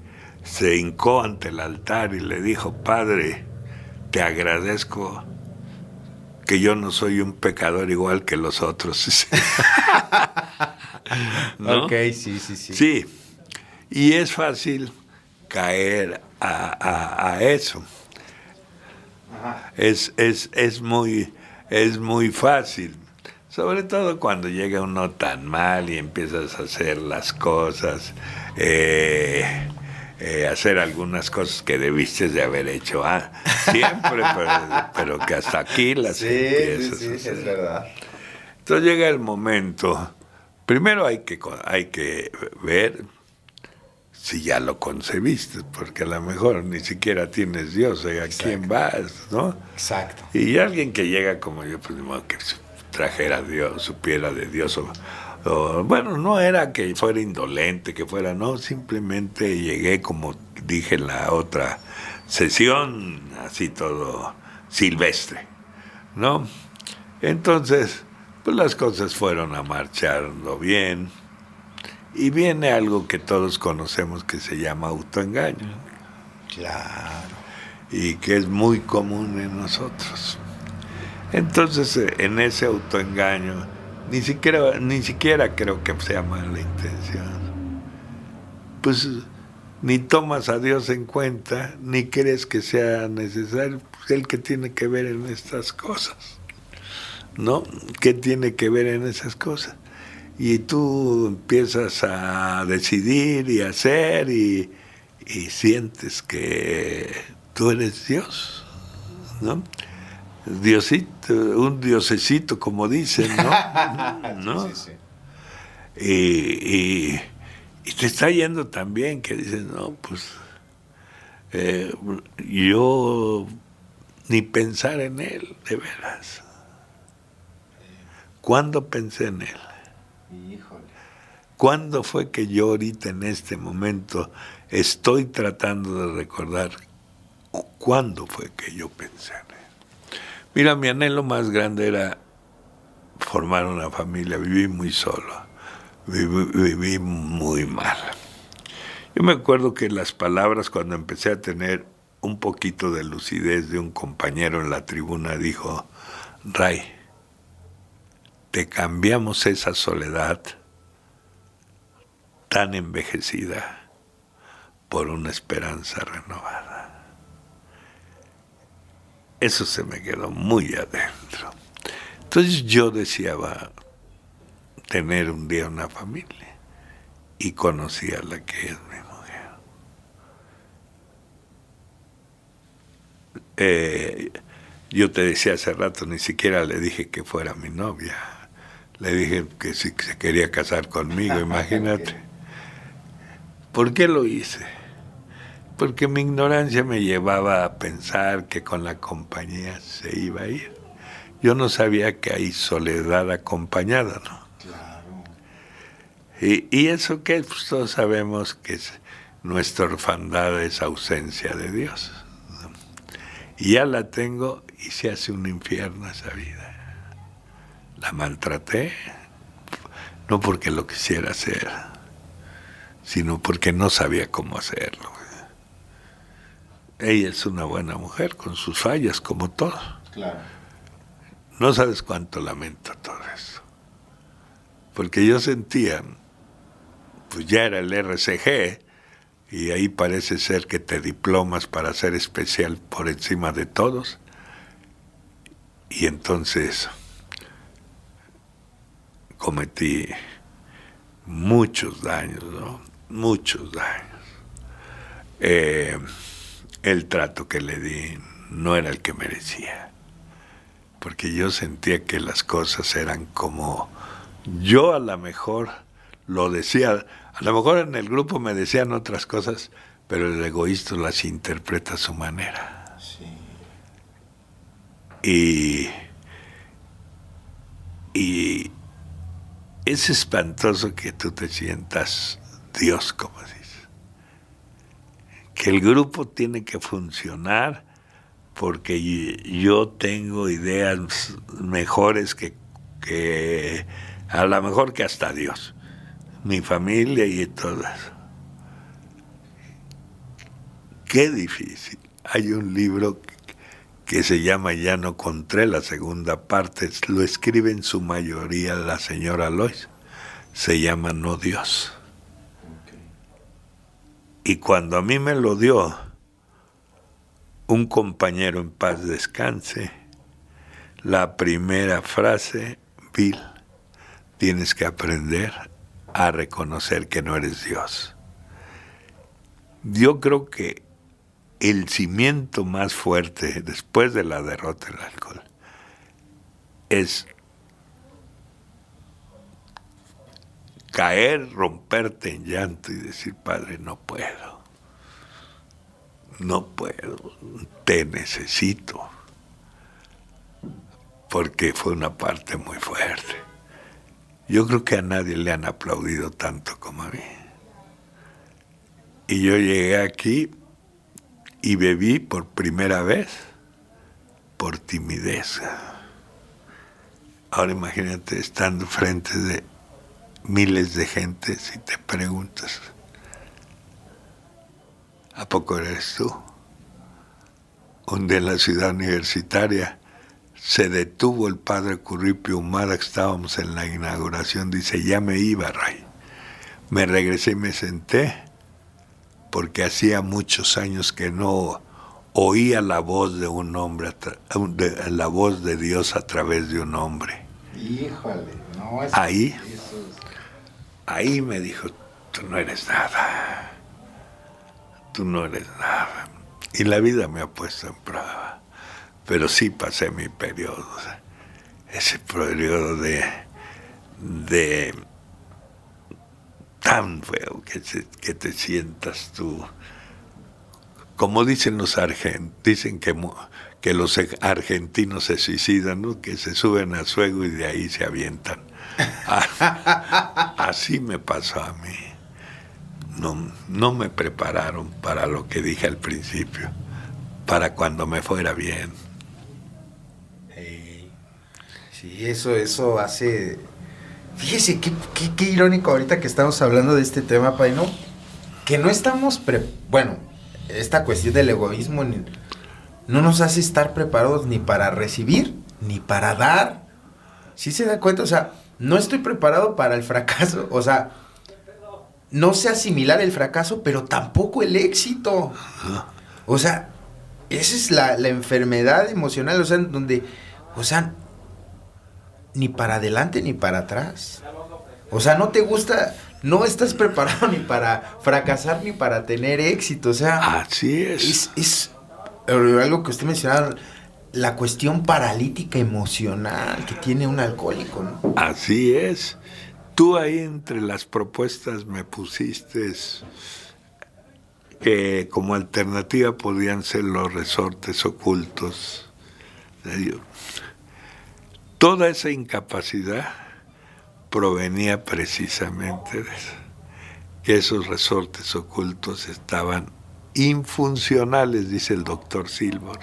hincó ante el altar y le dijo, Padre, te agradezco que yo no soy un pecador igual que los otros. ¿No? Ok, sí. Sí, y es fácil caer a eso. Es muy fácil, sobre todo cuando llega uno tan mal y empiezas a hacer las cosas, hacer algunas cosas que debiste de haber hecho siempre, pero que hasta aquí las empiezas a hacer. Es verdad. Entonces llega el momento, primero hay que ver si ya lo concebiste, porque a lo mejor ni siquiera tienes Dios, ¿a quién vas, no? Exacto. Y alguien que llega como yo, pues de modo que trajera a Dios, supiera de Dios, bueno, no era que fuera indolente, que fuera, no, simplemente llegué, como dije en la otra sesión, así todo silvestre, ¿no? Entonces, pues las cosas fueron a marchando bien, y viene algo que todos conocemos que se llama autoengaño. Claro. Y que es muy común en nosotros. Entonces, en ese autoengaño, ni siquiera creo que sea mala intención. Pues ni tomas a Dios en cuenta, ni crees que sea necesario, pues, el que tiene que ver en estas cosas, ¿no? ¿Qué tiene que ver en esas cosas? Y tú empiezas a decidir y hacer y sientes que tú eres Dios, ¿no? Diosito, un diosecito, como dicen, ¿no? ¿No? Sí, sí, sí. Y te está yendo tan bien que dices, no, pues yo ni pensar en él, de veras. ¿Cuándo pensé en él? Híjole. ¿Cuándo fue que yo ahorita en este momento estoy tratando de recordar cuándo fue que yo pensé en él? Mira, mi anhelo más grande era formar una familia. Viví muy solo, viví muy mal. Yo me acuerdo que las palabras, cuando empecé a tener un poquito de lucidez, de un compañero en la tribuna, dijo: Ray, te cambiamos esa soledad tan envejecida por una esperanza renovada. Eso se me quedó muy adentro. Entonces yo deseaba tener un día una familia y conocí a la que es mi mujer. Yo te decía hace rato, ni siquiera le dije que fuera mi novia. Le dije que si se quería casar conmigo, imagínate. ¿Por qué lo hice? Porque mi ignorancia me llevaba a pensar que con la compañía se iba a ir. Yo no sabía que hay soledad acompañada, ¿no? Claro. Y eso que pues todos sabemos que nuestra orfandad es ausencia de Dios, ¿no? Y ya la tengo y se hace un infierno esa vida. La maltraté, no porque lo quisiera hacer, sino porque no sabía cómo hacerlo. Ella es una buena mujer, con sus fallas, como todo. Claro. No sabes cuánto lamento todo eso. Porque yo sentía, pues ya era el RCG, y ahí parece ser que te diplomas para ser especial por encima de todos. Y entonces cometí muchos daños, ¿no? Muchos daños. El trato que le di no era el que merecía, porque yo sentía que las cosas eran como yo a lo mejor lo decía, a lo mejor en el grupo me decían otras cosas, pero el egoísta las interpreta a su manera. Sí. Y es espantoso que tú te sientas Dios, como dices. Que el grupo tiene que funcionar porque yo tengo ideas mejores que a lo mejor que hasta Dios, mi familia y todas. Qué difícil. Hay un libro que se llama Ya no encontré, la segunda parte, lo escribe en su mayoría la señora Lois, se llama No Dios. Y cuando a mí me lo dio un compañero, en paz descanse, la primera frase: Bill, tienes que aprender a reconocer que no eres Dios. Yo creo que el cimiento más fuerte después de la derrota del alcohol es caer, romperte en llanto y decir, Padre, no puedo, te necesito, porque fue una parte muy fuerte. Yo creo que a nadie le han aplaudido tanto como a mí. Y yo llegué aquí y bebí por primera vez por timidez. Ahora imagínate estando frente de miles de gente si te preguntas, ¿a poco eres tú? Un día en la ciudad universitaria se detuvo el padre Curripio Humada, que estábamos en la inauguración, dice, ya me iba, Ray. Me regresé y me senté, porque hacía muchos años que no oía la voz de un hombre, la voz de Dios a través de un hombre. Híjole, no es... Ahí me dijo, tú no eres nada, tú no eres nada. Y la vida me ha puesto en prueba. Pero sí pasé mi periodo, ese periodo de tan feo que te sientas tú. Como dicen los argentinos, dicen que los argentinos se suicidan, ¿no? Que se suben a su ego y de ahí se avientan. Así me pasó a mí. No me prepararon para lo que dije al principio, para cuando me fuera bien. Sí, eso hace... Fíjese, qué irónico ahorita que estamos hablando de este tema, Pai, ¿no? Que no estamos... Bueno, esta cuestión del egoísmo no nos hace estar preparados ni para recibir, ni para dar. ¿Sí se da cuenta? O sea, no estoy preparado para el fracaso. O sea, no sé asimilar el fracaso, pero tampoco el éxito. O sea, esa es la enfermedad emocional, o sea, donde... O sea, ni para adelante ni para atrás. O sea, no te gusta, no estás preparado ni para fracasar ni para tener éxito. O sea, así es. Es algo que usted mencionaba, la cuestión paralítica emocional que tiene un alcohólico, ¿no? Así es. Tú ahí entre las propuestas me pusiste que como alternativa podían ser los resortes ocultos. Toda esa incapacidad provenía precisamente de eso, que esos resortes ocultos estaban infuncionales, dice el doctor Silver.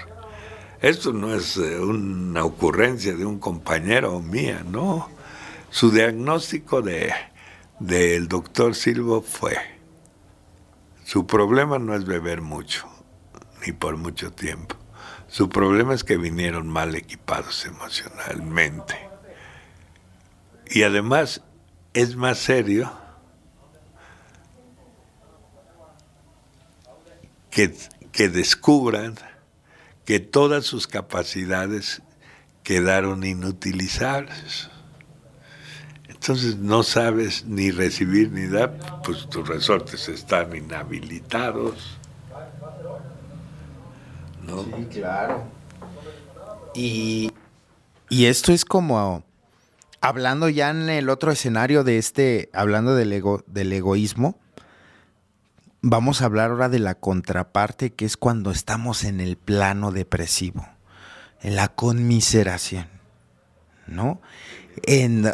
Esto no es una ocurrencia de un compañero o mía, no. Su diagnóstico del doctor Silver fue, su problema no es beber mucho, ni por mucho tiempo. Su problema es que vinieron mal equipados emocionalmente. Y además es más serio que descubran que todas sus capacidades quedaron inutilizables. Entonces no sabes ni recibir ni dar, pues tus resortes están inhabilitados. ¿No? Sí, claro. Y esto es como, hablando ya en el otro escenario hablando del egoísmo, vamos a hablar ahora de la contraparte, que es cuando estamos en el plano depresivo, en la conmiseración, ¿no? En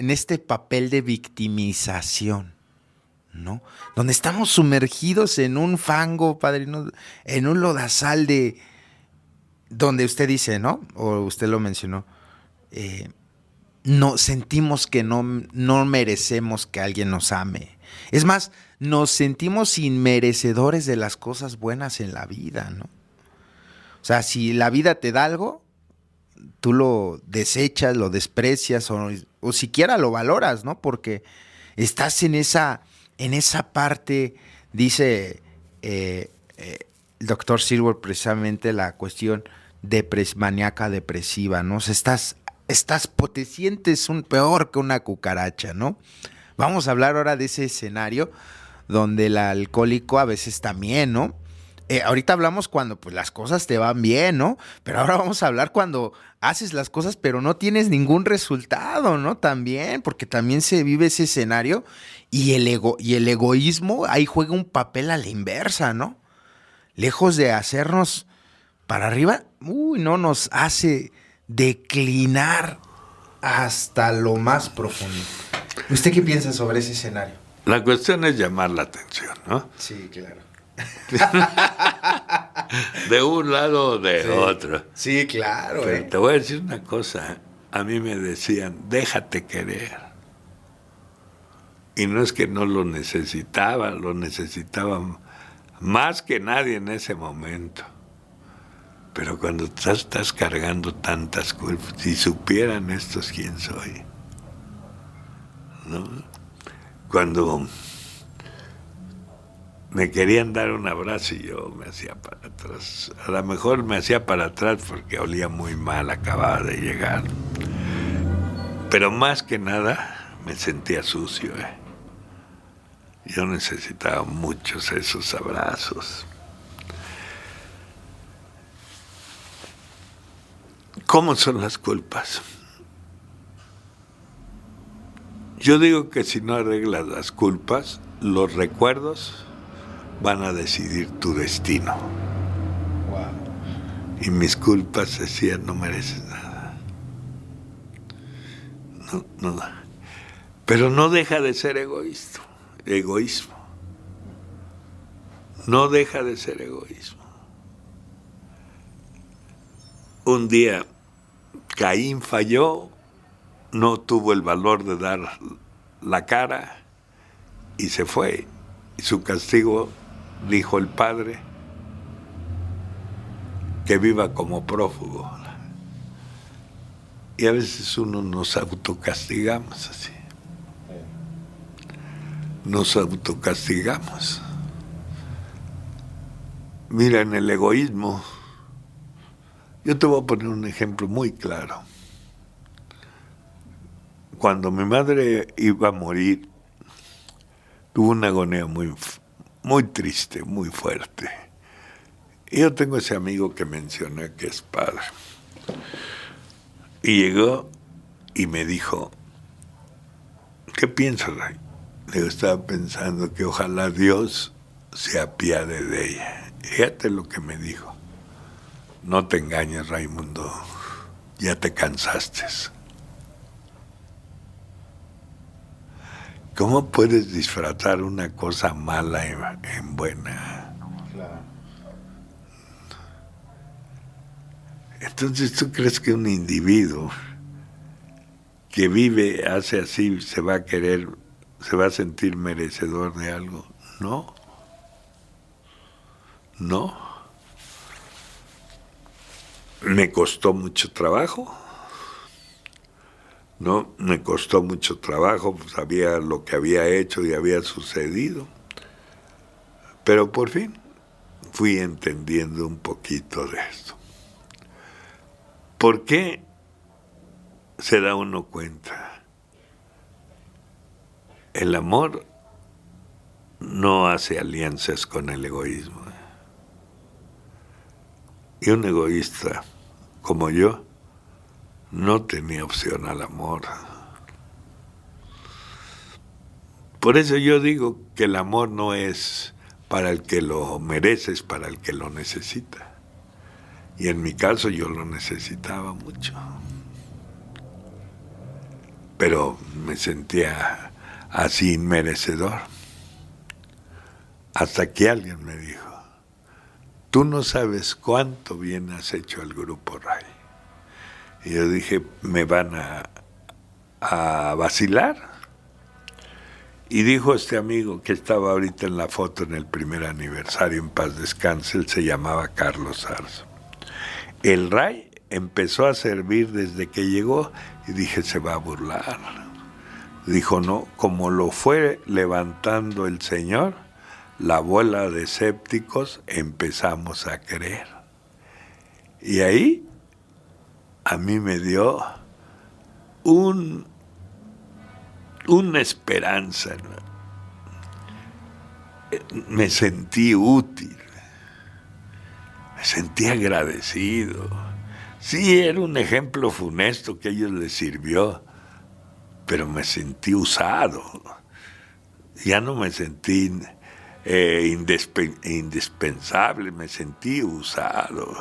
este papel de victimización, ¿no? Donde estamos sumergidos en un fango, padre, ¿no? En un lodazal donde usted dice, ¿no? O usted lo mencionó, no sentimos que no merecemos que alguien nos ame. Es más, nos sentimos inmerecedores de las cosas buenas en la vida, ¿no? O sea, si la vida te da algo, tú lo desechas, lo desprecias o siquiera lo valoras, ¿no? Porque estás en esa parte, dice el doctor Silver, precisamente la cuestión maníaca depresiva, ¿no? O sea, te sientes peor que una cucaracha, ¿no? Vamos a hablar ahora de ese escenario donde el alcohólico a veces también, ¿no? ahorita hablamos cuando pues las cosas te van bien, ¿no? Pero ahora vamos a hablar cuando haces las cosas pero no tienes ningún resultado, ¿no? También, porque también se vive ese escenario y el egoísmo ahí juega un papel a la inversa, ¿no? Lejos de hacernos para arriba, no nos hace declinar hasta lo más profundo. ¿Usted qué piensa sobre ese escenario? La cuestión es llamar la atención, ¿no? Sí, claro. De un lado o de Sí. otro. Sí, claro. Pero te voy a decir una cosa. A mí me decían, déjate querer. Y no es que no lo necesitaba más que nadie en ese momento. Pero cuando estás cargando tantas culpas, si supieran estos quién soy, ¿no? Cuando me querían dar un abrazo y yo me hacía para atrás. A lo mejor me hacía para atrás porque olía muy mal, acababa de llegar. Pero más que nada me sentía sucio. Yo necesitaba muchos esos abrazos. ¿Cómo son las culpas? Yo digo que si no arreglas las culpas, los recuerdos van a decidir tu destino. Wow. Y mis culpas decían, no mereces nada. No. Pero no deja de ser egoísmo. No deja de ser egoísmo. Un día Caín falló, no tuvo el valor de dar la cara y se fue. Y su castigo, dijo el Padre, que viva como prófugo. Y a veces uno nos autocastigamos así. Nos autocastigamos. Mira, en el egoísmo, yo te voy a poner un ejemplo muy claro. Cuando mi madre iba a morir, tuvo una agonía muy triste, muy fuerte. Y yo tengo ese amigo que mencioné que es padre. Y llegó y me dijo, ¿qué piensas, Ray? Le estaba pensando que ojalá Dios se apiade de ella. Fíjate lo que me dijo. No te engañes, Raimundo, ya te cansaste. ¿Cómo puedes disfrazar una cosa mala en buena? Claro. Entonces, ¿tú crees que un individuo que vive, hace así, se va a sentir merecedor de algo? No. Me costó mucho trabajo. No, me costó mucho trabajo, sabía lo que había hecho y había sucedido. Pero por fin fui entendiendo un poquito de esto. ¿Por qué se da uno cuenta? El amor no hace alianzas con el egoísmo. Y un egoísta como yo no tenía opción al amor. Por eso yo digo que el amor no es para el que lo merece, es para el que lo necesita. Y en mi caso yo lo necesitaba mucho. Pero me sentía así inmerecedor. Hasta que alguien me dijo, tú no sabes cuánto bien has hecho al Grupo Ray. Y yo dije, ¿me van a vacilar? Y dijo este amigo que estaba ahorita en la foto en el primer aniversario, en paz descanse, él se llamaba Carlos Arzo. El Ray empezó a servir desde que llegó y dije, se va a burlar. Dijo, no, como lo fue levantando el Señor, la bola de escépticos empezamos a creer. Y ahí a mí me dio una esperanza, ¿no? Me sentí útil. Me sentí agradecido. Sí, era un ejemplo funesto que a ellos les sirvió, pero me sentí usado. Ya no me sentí indispensable, me sentí usado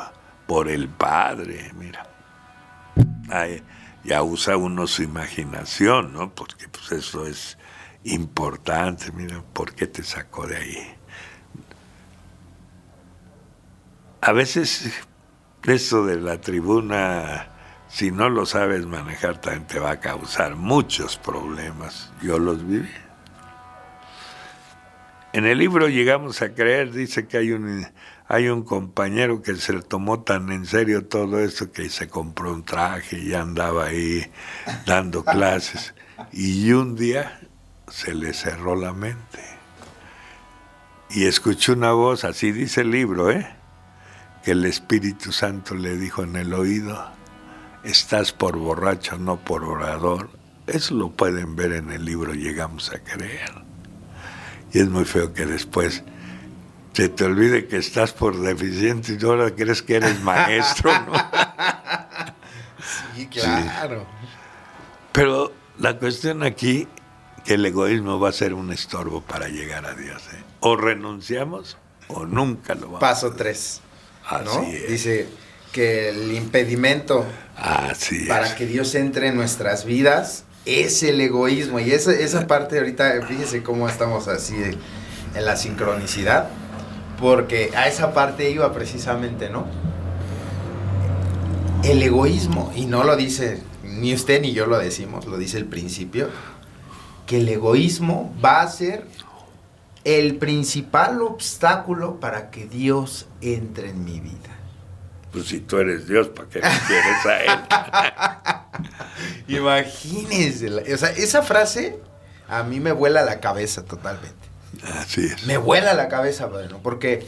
por el Padre. Mira, ay, ya usa uno su imaginación, ¿no? Porque pues eso es importante. Mira, ¿por qué te sacó de ahí? A veces eso de la tribuna, si no lo sabes manejar, también te va a causar muchos problemas. Yo los viví. En el libro Llegamos a Creer dice que hay un compañero que se tomó tan en serio todo esto que se compró un traje y andaba ahí dando clases. Y un día se le cerró la mente. Y escuchó una voz, así dice el libro, que el Espíritu Santo le dijo en el oído: estás por borracho, no por orador. Eso lo pueden ver en el libro Llegamos a Creer. Y es muy feo que después se te olvide que estás por deficiente y ahora crees que eres maestro, ¿no? Sí, claro. Sí. Pero la cuestión aquí, que el egoísmo va a ser un estorbo para llegar a Dios. O renunciamos o nunca lo vamos Paso 3. ¿no? Dice que el impedimento para que Dios entre en nuestras vidas es el egoísmo. Y esa parte ahorita, fíjese cómo estamos así en la sincronicidad, porque a esa parte iba precisamente, ¿no? El egoísmo, y no lo dice ni usted ni yo lo decimos, lo dice el principio, que el egoísmo va a ser el principal obstáculo para que Dios entre en mi vida. Pues si tú eres Dios, ¿para qué me quieres a Él? Imagínense, o sea, esa frase a mí me vuela la cabeza totalmente. Así es. Me vuela la cabeza, bueno, porque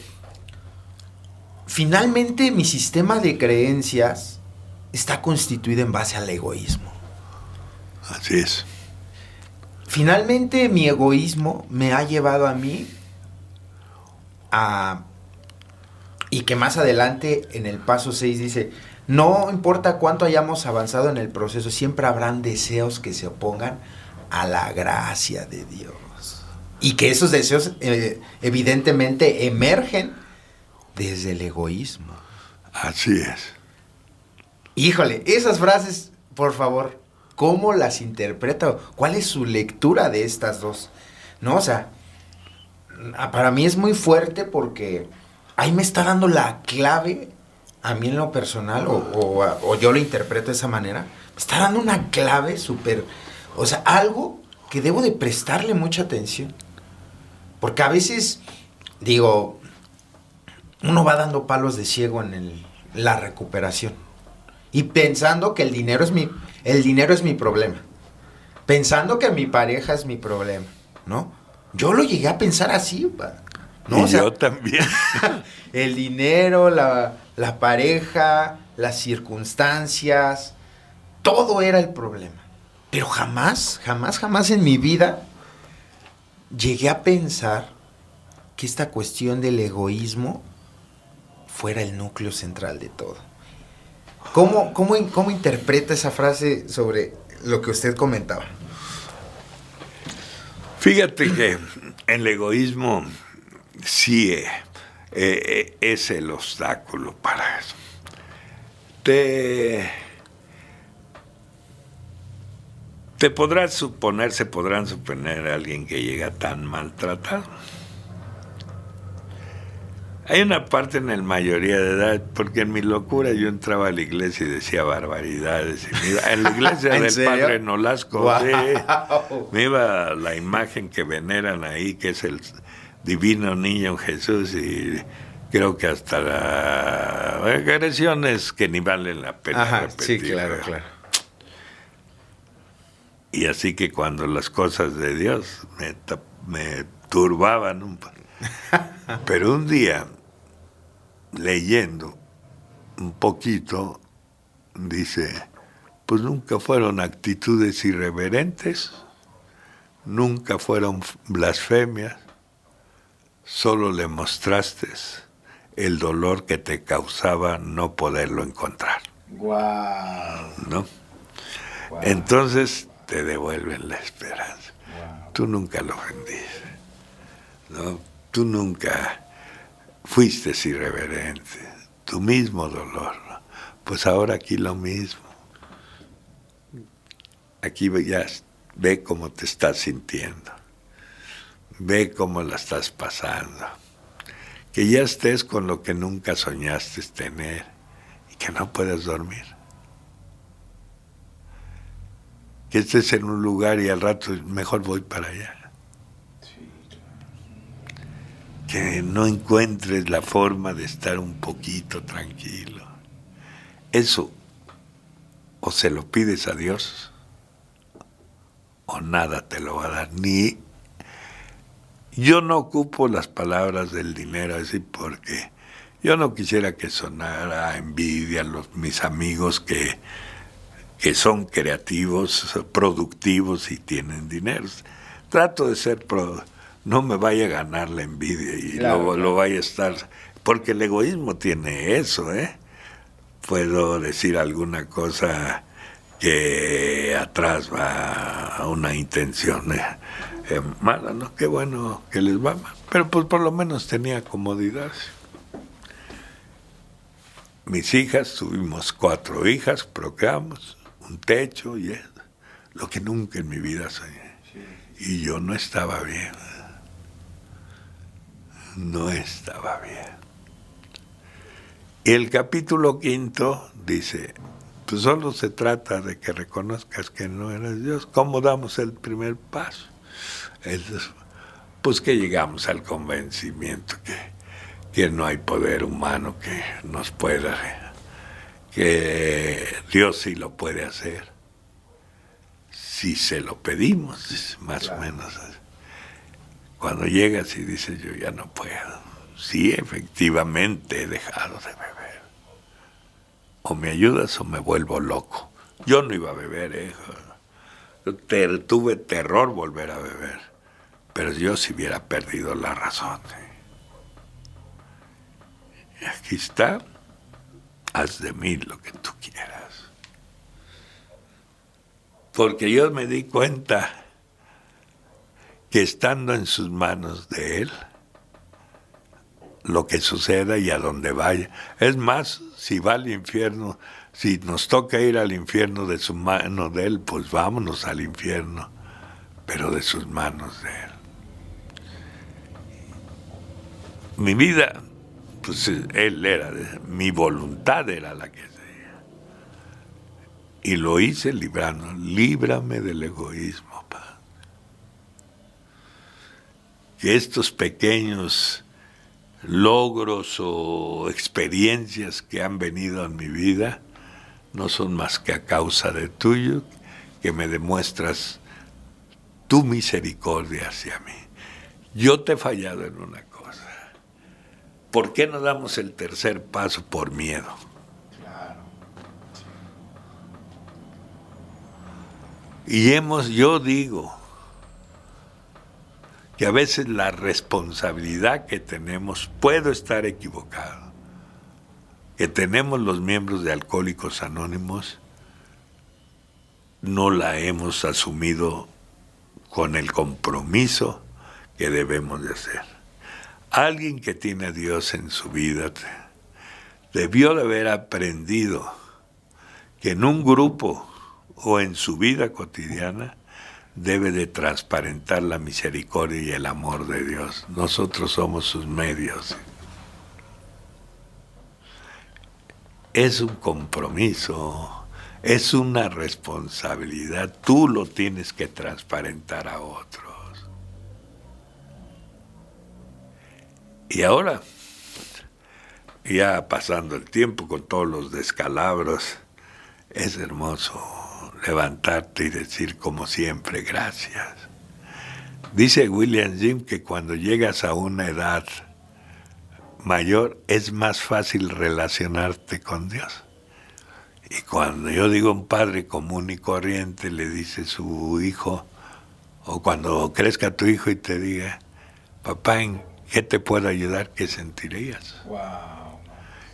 finalmente mi sistema de creencias está constituido en base al egoísmo. Así es. Finalmente mi egoísmo me ha llevado a mí y que más adelante en el paso 6 dice: no importa cuánto hayamos avanzado en el proceso, siempre habrán deseos que se opongan a la gracia de Dios. Y que esos deseos evidentemente emergen desde el egoísmo. Así es. Híjole, esas frases, por favor, ¿cómo las interpreta? ¿Cuál es su lectura de estas dos? ¿No? O sea, para mí es muy fuerte porque ahí me está dando la clave, a mí en lo personal, o yo lo interpreto de esa manera, me está dando una clave súper, o sea, algo que debo de prestarle mucha atención. Porque a veces, digo, uno va dando palos de ciego en la recuperación. Y pensando que el dinero es mi problema. Pensando que mi pareja es mi problema, ¿no? Yo lo llegué a pensar así, ¿no? Y o sea, yo también. El dinero, la pareja, las circunstancias, todo era el problema. Pero jamás en mi vida llegué a pensar que esta cuestión del egoísmo fuera el núcleo central de todo. ¿Cómo interpreta esa frase sobre lo que usted comentaba? Fíjate que el egoísmo sí es el obstáculo para eso. Se podrán suponer a alguien que llega tan maltratado. Hay una parte en la mayoría de edad, porque en mi locura yo entraba a la iglesia y decía barbaridades. En la iglesia del serio? Padre Nolasco, Wow. Sí, me iba la imagen que veneran ahí, que es el divino niño Jesús, y creo que hasta las agresiones que ni valen la pena repetir. Sí, claro. Y así que cuando las cosas de Dios me turbaban un poco. Pero un día, leyendo un poquito, dice: pues nunca fueron actitudes irreverentes, nunca fueron blasfemias, solo le mostraste el dolor que te causaba no poderlo encontrar. Wow. ¿No? Wow. Entonces te devuelven la esperanza. Wow. Tú nunca lo ofendiste, ¿no? Tú nunca fuiste irreverente. Tu mismo dolor, ¿no? Pues ahora aquí lo mismo. Aquí ya ve cómo te estás sintiendo. Ve cómo la estás pasando. Que ya estés con lo que nunca soñaste tener y que no puedes dormir. Que estés en un lugar y al rato mejor voy para allá. Sí, claro. Que no encuentres la forma de estar un poquito tranquilo. Eso o se lo pides a Dios o nada te lo va a dar. Ni yo no ocupo las palabras del dinero así porque yo no quisiera que sonara a envidia mis amigos que son creativos, productivos y tienen dinero. Trato de ser no me vaya a ganar la envidia y claro, lo vaya a estar, porque el egoísmo tiene eso, ¿eh? Puedo decir alguna cosa que atrás va a una intención mala, ¿no? Qué bueno que les va mal, pero pues por lo menos tenía comodidad. Mis hijas, tuvimos 4 hijas, procreamos, un techo y eso, lo que nunca en mi vida soñé. Y yo no estaba bien. No estaba bien. Y el capítulo 5 dice, pues solo se trata de que reconozcas que no eres Dios. ¿Cómo damos el primer paso? Pues que llegamos al convencimiento que no hay poder humano que nos pueda, que Dios sí lo puede hacer, si se lo pedimos, más o menos. Cuando llegas y dices, yo ya no puedo, sí, efectivamente he dejado de beber, o me ayudas o me vuelvo loco. Yo no iba a beber, tuve terror volver a beber, pero yo si hubiera perdido la razón. Aquí está, haz de mí lo que tú quieras. Porque yo me di cuenta que estando en sus manos de Él, lo que suceda y a donde vaya, es más, si va al infierno, si nos toca ir al infierno de su mano de Él, pues vámonos al infierno, pero de sus manos de Él. Mi vida, pues Él era, mi voluntad era la que hacía. Y lo hice librando, líbrame del egoísmo, Padre. Que estos pequeños logros o experiencias que han venido en mi vida no son más que a causa de tuyo, que me demuestras tu misericordia hacia mí. Yo te he fallado en una cosa. ¿Por qué no damos el tercer paso por miedo? Claro. Y yo digo que a veces la responsabilidad que tenemos, puedo estar equivocado, que tenemos los miembros de Alcohólicos Anónimos, no la hemos asumido con el compromiso que debemos de hacer. Alguien que tiene a Dios en su vida debió de haber aprendido que en un grupo o en su vida cotidiana debe de transparentar la misericordia y el amor de Dios. Nosotros somos sus medios. Es un compromiso, es una responsabilidad. Tú lo tienes que transparentar a otros. Y ahora, ya pasando el tiempo con todos los descalabros, es hermoso levantarte y decir como siempre, gracias. Dice William Jim que cuando llegas a una edad mayor es más fácil relacionarte con Dios. Y cuando yo digo un padre común y corriente le dice a su hijo, o cuando crezca tu hijo y te diga, papá, ¿en ¿Qué te puedo ayudar? ¿Qué sentirías? Wow.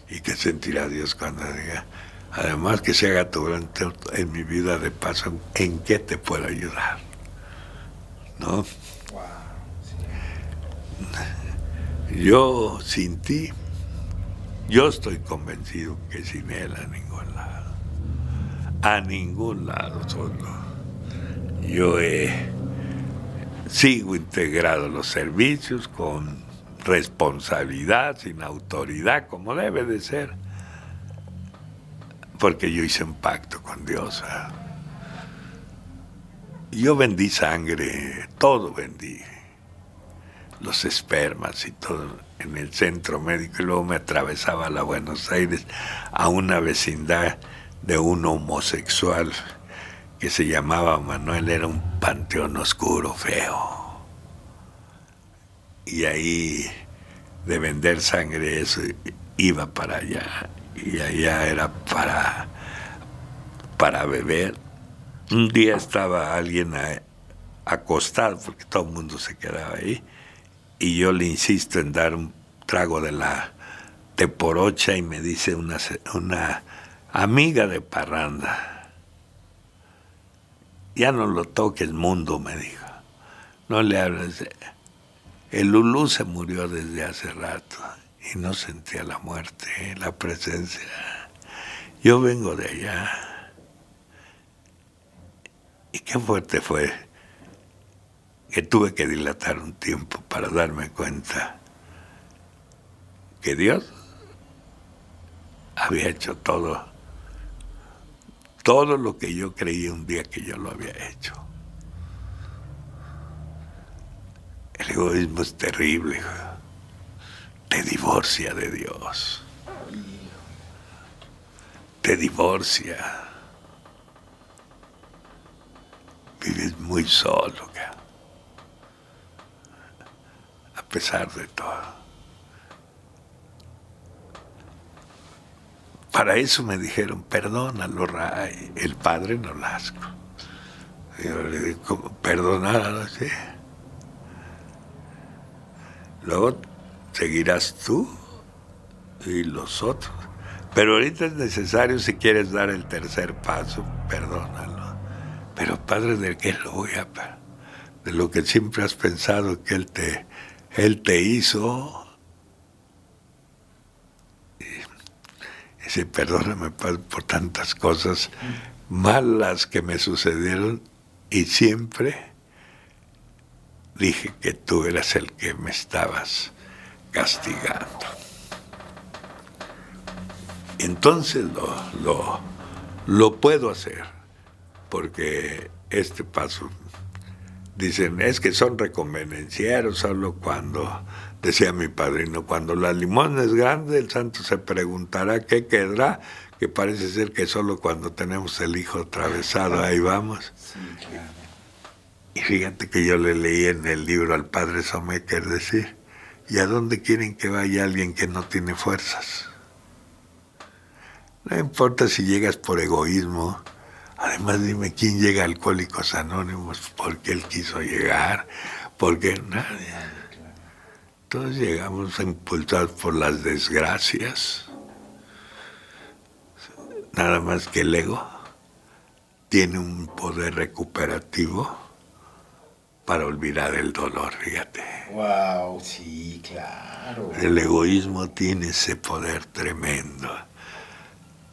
¿Y qué sentirá Dios cuando diga? Además, que se haga tu voluntad en mi vida, de paso, ¿en qué te puedo ayudar? ¿No? Wow. Sí. Yo sin ti, yo estoy convencido que sin él a ningún lado. A ningún lado solo. Yo sigo integrado a los servicios con responsabilidad, sin autoridad, como debe de ser. Porque yo hice un pacto con Dios. Yo vendí sangre, todo vendí. Los espermas y todo en el centro médico, y luego me atravesaba a Buenos Aires a una vecindad de un homosexual que se llamaba Manuel. Era un panteón oscuro, feo. Y ahí, de vender sangre, eso iba para allá. Y allá era para beber. Un día estaba alguien acostado, porque todo el mundo se quedaba ahí, y yo le insisto en dar un trago de la teporocha, y me dice una amiga de parranda: ya no lo toques, mundo, me dijo. No le hables. El Lulú se murió desde hace rato y no sentía la muerte, la presencia. Yo vengo de allá. Y qué fuerte fue que tuve que dilatar un tiempo para darme cuenta que Dios había hecho todo lo que yo creí un día que yo lo había hecho. El egoísmo es terrible, hijo. Te divorcia de Dios. Te divorcia. Vives muy solo, a pesar de todo. Para eso me dijeron: perdónalo, Ray, el padre Nolasco. Yo le digo: perdonarlo, sí. Luego seguirás tú y los otros. Pero ahorita es necesario, si quieres dar el tercer paso, perdónalo. Pero, Padre, ¿de qué lo voy a pagar? De lo que siempre has pensado que Él te hizo. Y dice: perdóname, Padre, por tantas cosas malas que me sucedieron, y siempre dije que tú eras el que me estabas castigando. Entonces lo puedo hacer, porque este paso, dicen, es que son reconvenencieros, solo cuando, decía mi padrino, cuando la limosna es grande, el santo se preguntará qué quedará, que parece ser que solo cuando tenemos el hijo atravesado, ahí vamos. Sí, claro. Y fíjate que yo le leí en el libro al padre Someker decir: ¿y a dónde quieren que vaya alguien que no tiene fuerzas? No importa si llegas por egoísmo. Además, dime, ¿quién llega a Alcohólicos Anónimos porque él quiso llegar? Porque nadie. Todos llegamos impulsados por las desgracias. Nada más que el ego tiene un poder recuperativo para olvidar el dolor, fíjate. Wow, sí, claro. El egoísmo tiene ese poder tremendo.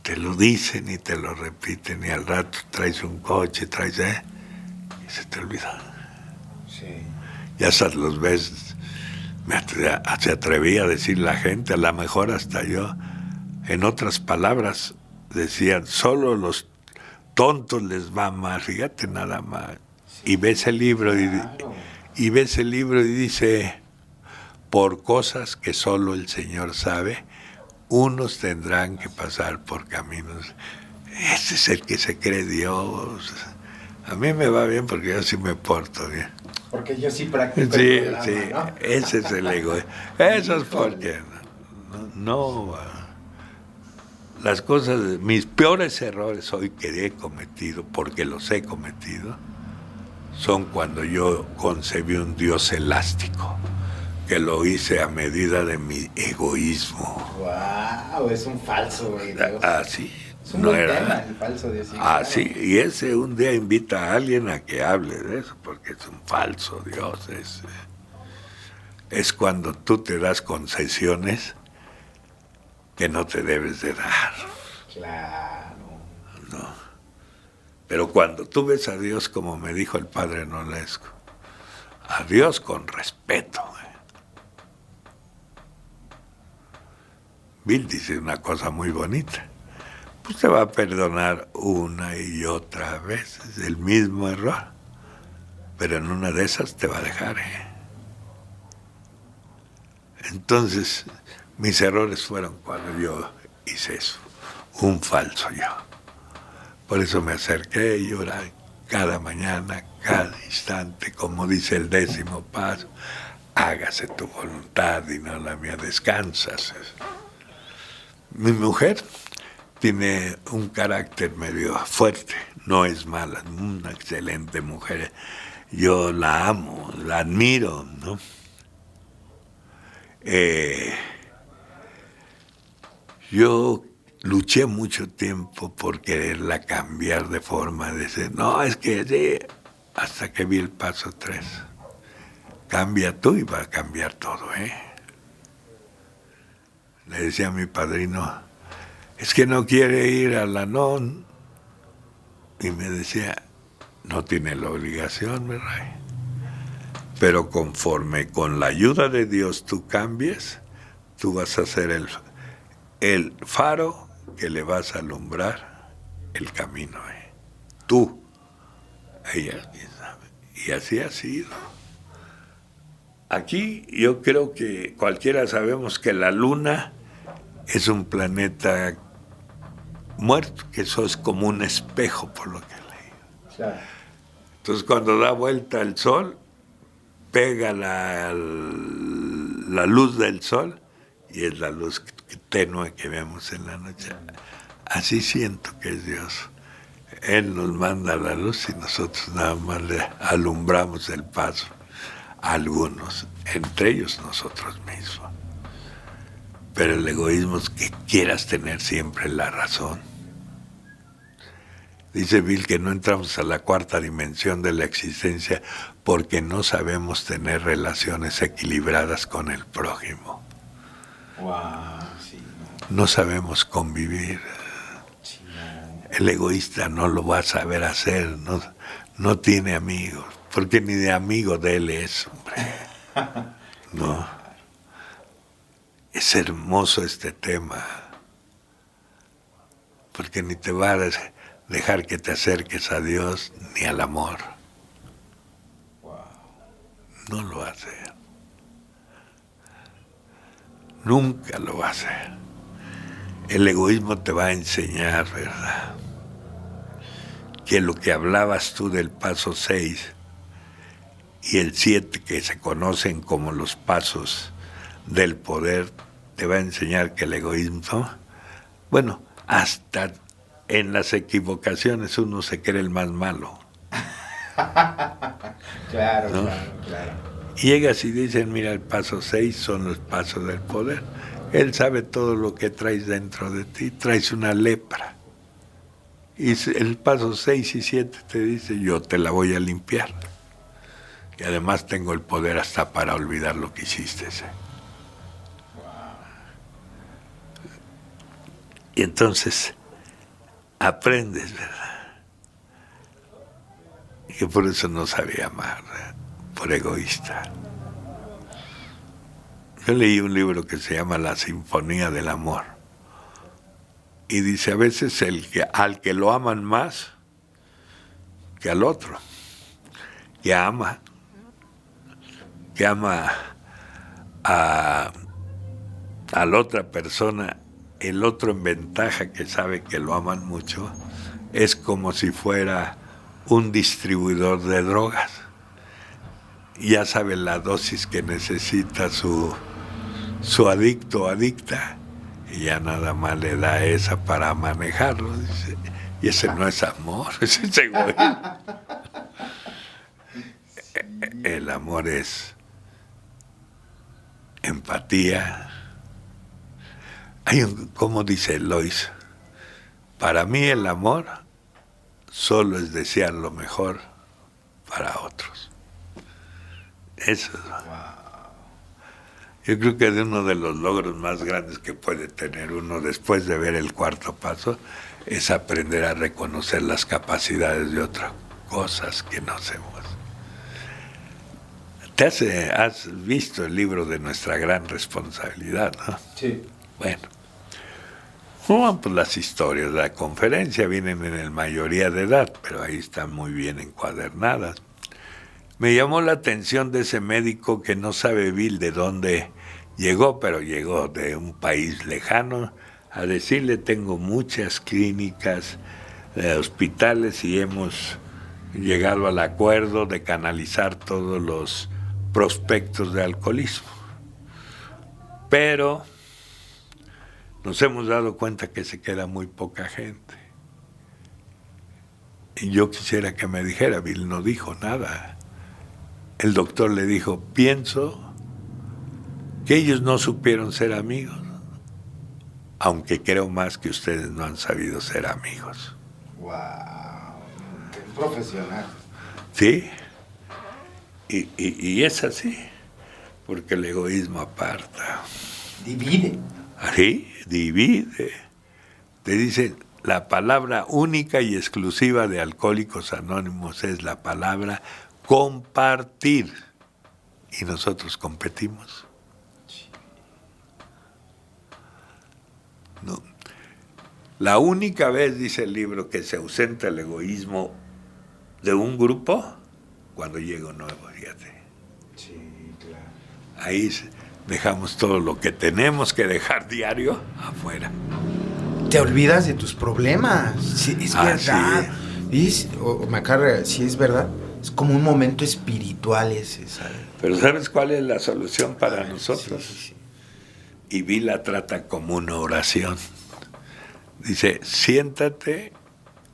Te lo dicen y te lo repiten, y al rato traes un coche, y se te olvida. Sí. Ya hasta los ves, se atrevía a decir la gente, a lo mejor hasta yo, en otras palabras, decían: solo los tontos les va mal, fíjate nada más. Y ves el libro, claro. y ves el libro y dice: por cosas que solo el Señor sabe, unos tendrán que pasar por caminos. Ese es el que se cree Dios. A mí me va bien porque yo sí me porto bien. Porque yo sí practico sí, el programa, sí, ¿no? Ese es el ego. Eso es porque no las cosas, mis peores errores hoy que he cometido, porque los he cometido, son cuando yo concebí un Dios elástico, que lo hice a medida de mi egoísmo. Wow, es un falso, güey. Así. Es un buen tema, el falso Dios. Así, y ese un día invita a alguien a que hable de eso, porque es un falso Dios. Es cuando tú te das concesiones que no te debes de dar. Claro. No. Pero cuando tú ves a Dios, como me dijo el padre Nolesco, a Dios con respeto. Bill dice una cosa muy bonita. Pues te va a perdonar una y otra vez el mismo error. Pero en una de esas te va a dejar. Entonces, mis errores fueron cuando yo hice eso. Un falso yo. Por eso me acerqué y lloré cada mañana, cada instante, como dice el 10º paso, hágase tu voluntad y no la mía, descansas. Mi mujer tiene un carácter medio fuerte, no es mala, una excelente mujer. Yo la amo, la admiro, ¿no? Yo luché mucho tiempo por quererla cambiar de forma, de decir, no, es que sí, hasta que vi el paso 3. Cambia tú y va a cambiar todo, ¿eh? Le decía a mi padrino, es que no quiere ir a la NON. Y me decía, no tiene la obligación, ¿verdad? Pero conforme con la ayuda de Dios tú cambies, tú vas a ser el faro que le vas a alumbrar el camino. Tú. Ella, quién sabe. Y así ha sido. Aquí yo creo que cualquiera sabemos que la luna es un planeta muerto, que eso es como un espejo por lo que leí. Claro. Entonces cuando da vuelta el sol, pega la luz del sol y es la luz tenue que vemos en la noche. Así siento que es Dios. Él nos manda la luz y nosotros nada más le alumbramos el paso a algunos, entre ellos nosotros mismos. Pero el egoísmo es que quieras tener siempre la razón. Dice Bill que no entramos a la 4ª dimensión de la existencia porque no sabemos tener relaciones equilibradas con el prójimo. Wow, sí. No sabemos convivir. Sí. El egoísta no lo va a saber hacer, no tiene amigos, porque ni de amigo de él es, hombre. No. Es hermoso este tema, porque ni te va a dejar que te acerques a Dios ni al amor. No lo va a hacer. Nunca lo va a hacer. El egoísmo te va a enseñar, ¿verdad? Que lo que hablabas tú del paso 6 y el 7, que se conocen como los pasos del poder, te va a enseñar que el egoísmo, bueno, hasta en las equivocaciones uno se cree el más malo. Claro, ¿no? claro. Llegas y dicen, mira, el paso 6 son los pasos del poder. Él sabe todo lo que traes dentro de ti, traes una lepra. Y el paso 6 y 7 te dice, yo te la voy a limpiar. Y además tengo el poder hasta para olvidar lo que hiciste. Y entonces aprendes, ¿verdad? Y que por eso no sabía amar, ¿verdad? Por egoísta. Yo leí un libro que se llama La Sinfonía del Amor. Y dice, a veces al que lo aman más que al otro, que ama a la otra persona, el otro en ventaja que sabe que lo aman mucho, es como si fuera un distribuidor de drogas. Ya sabe la dosis que necesita su adicto o adicta, y ya nada más le da esa para manejarlo, dice. Y ese no es amor, ese es egoísmo. El amor es empatía. Como dice Lois, para mí el amor solo es desear lo mejor para otros. Eso es. Yo creo que es uno de los logros más grandes que puede tener uno después de ver el cuarto paso, es aprender a reconocer las capacidades de otras cosas que no hacemos. Has visto el libro de Nuestra Gran Responsabilidad, ¿no? Sí. Bueno, pues las historias de la conferencia vienen en la mayoría de edad, pero ahí están muy bien encuadernadas. Me llamó la atención de ese médico que no sabe Bill de dónde llegó, pero llegó de un país lejano a decirle: tengo muchas clínicas, hospitales, y hemos llegado al acuerdo de canalizar todos los prospectos de alcoholismo. Pero nos hemos dado cuenta que se queda muy poca gente. Y yo quisiera que me dijera, Bill no dijo nada. El doctor le dijo: pienso que ellos no supieron ser amigos, aunque creo más que ustedes no han sabido ser amigos. ¡Wow! ¡Qué profesional! Sí, y es así, porque el egoísmo aparta. Divide. ¿Sí? Divide. Te dicen, la palabra única y exclusiva de Alcohólicos Anónimos es la palabra compartir. Y nosotros competimos. No. La única vez, dice el libro, que se ausenta el egoísmo de un grupo, cuando llega un nuevo, fíjate. Sí, claro. Ahí dejamos todo lo que tenemos que dejar diario afuera. Te olvidas de tus problemas. Sí, es verdad. Sí. Sí, es verdad. Es como un momento espiritual ese, ¿sabes? Pero ¿sabes cuál es la solución para nosotros? Sí. Y Bill la trata como una oración. Dice: siéntate,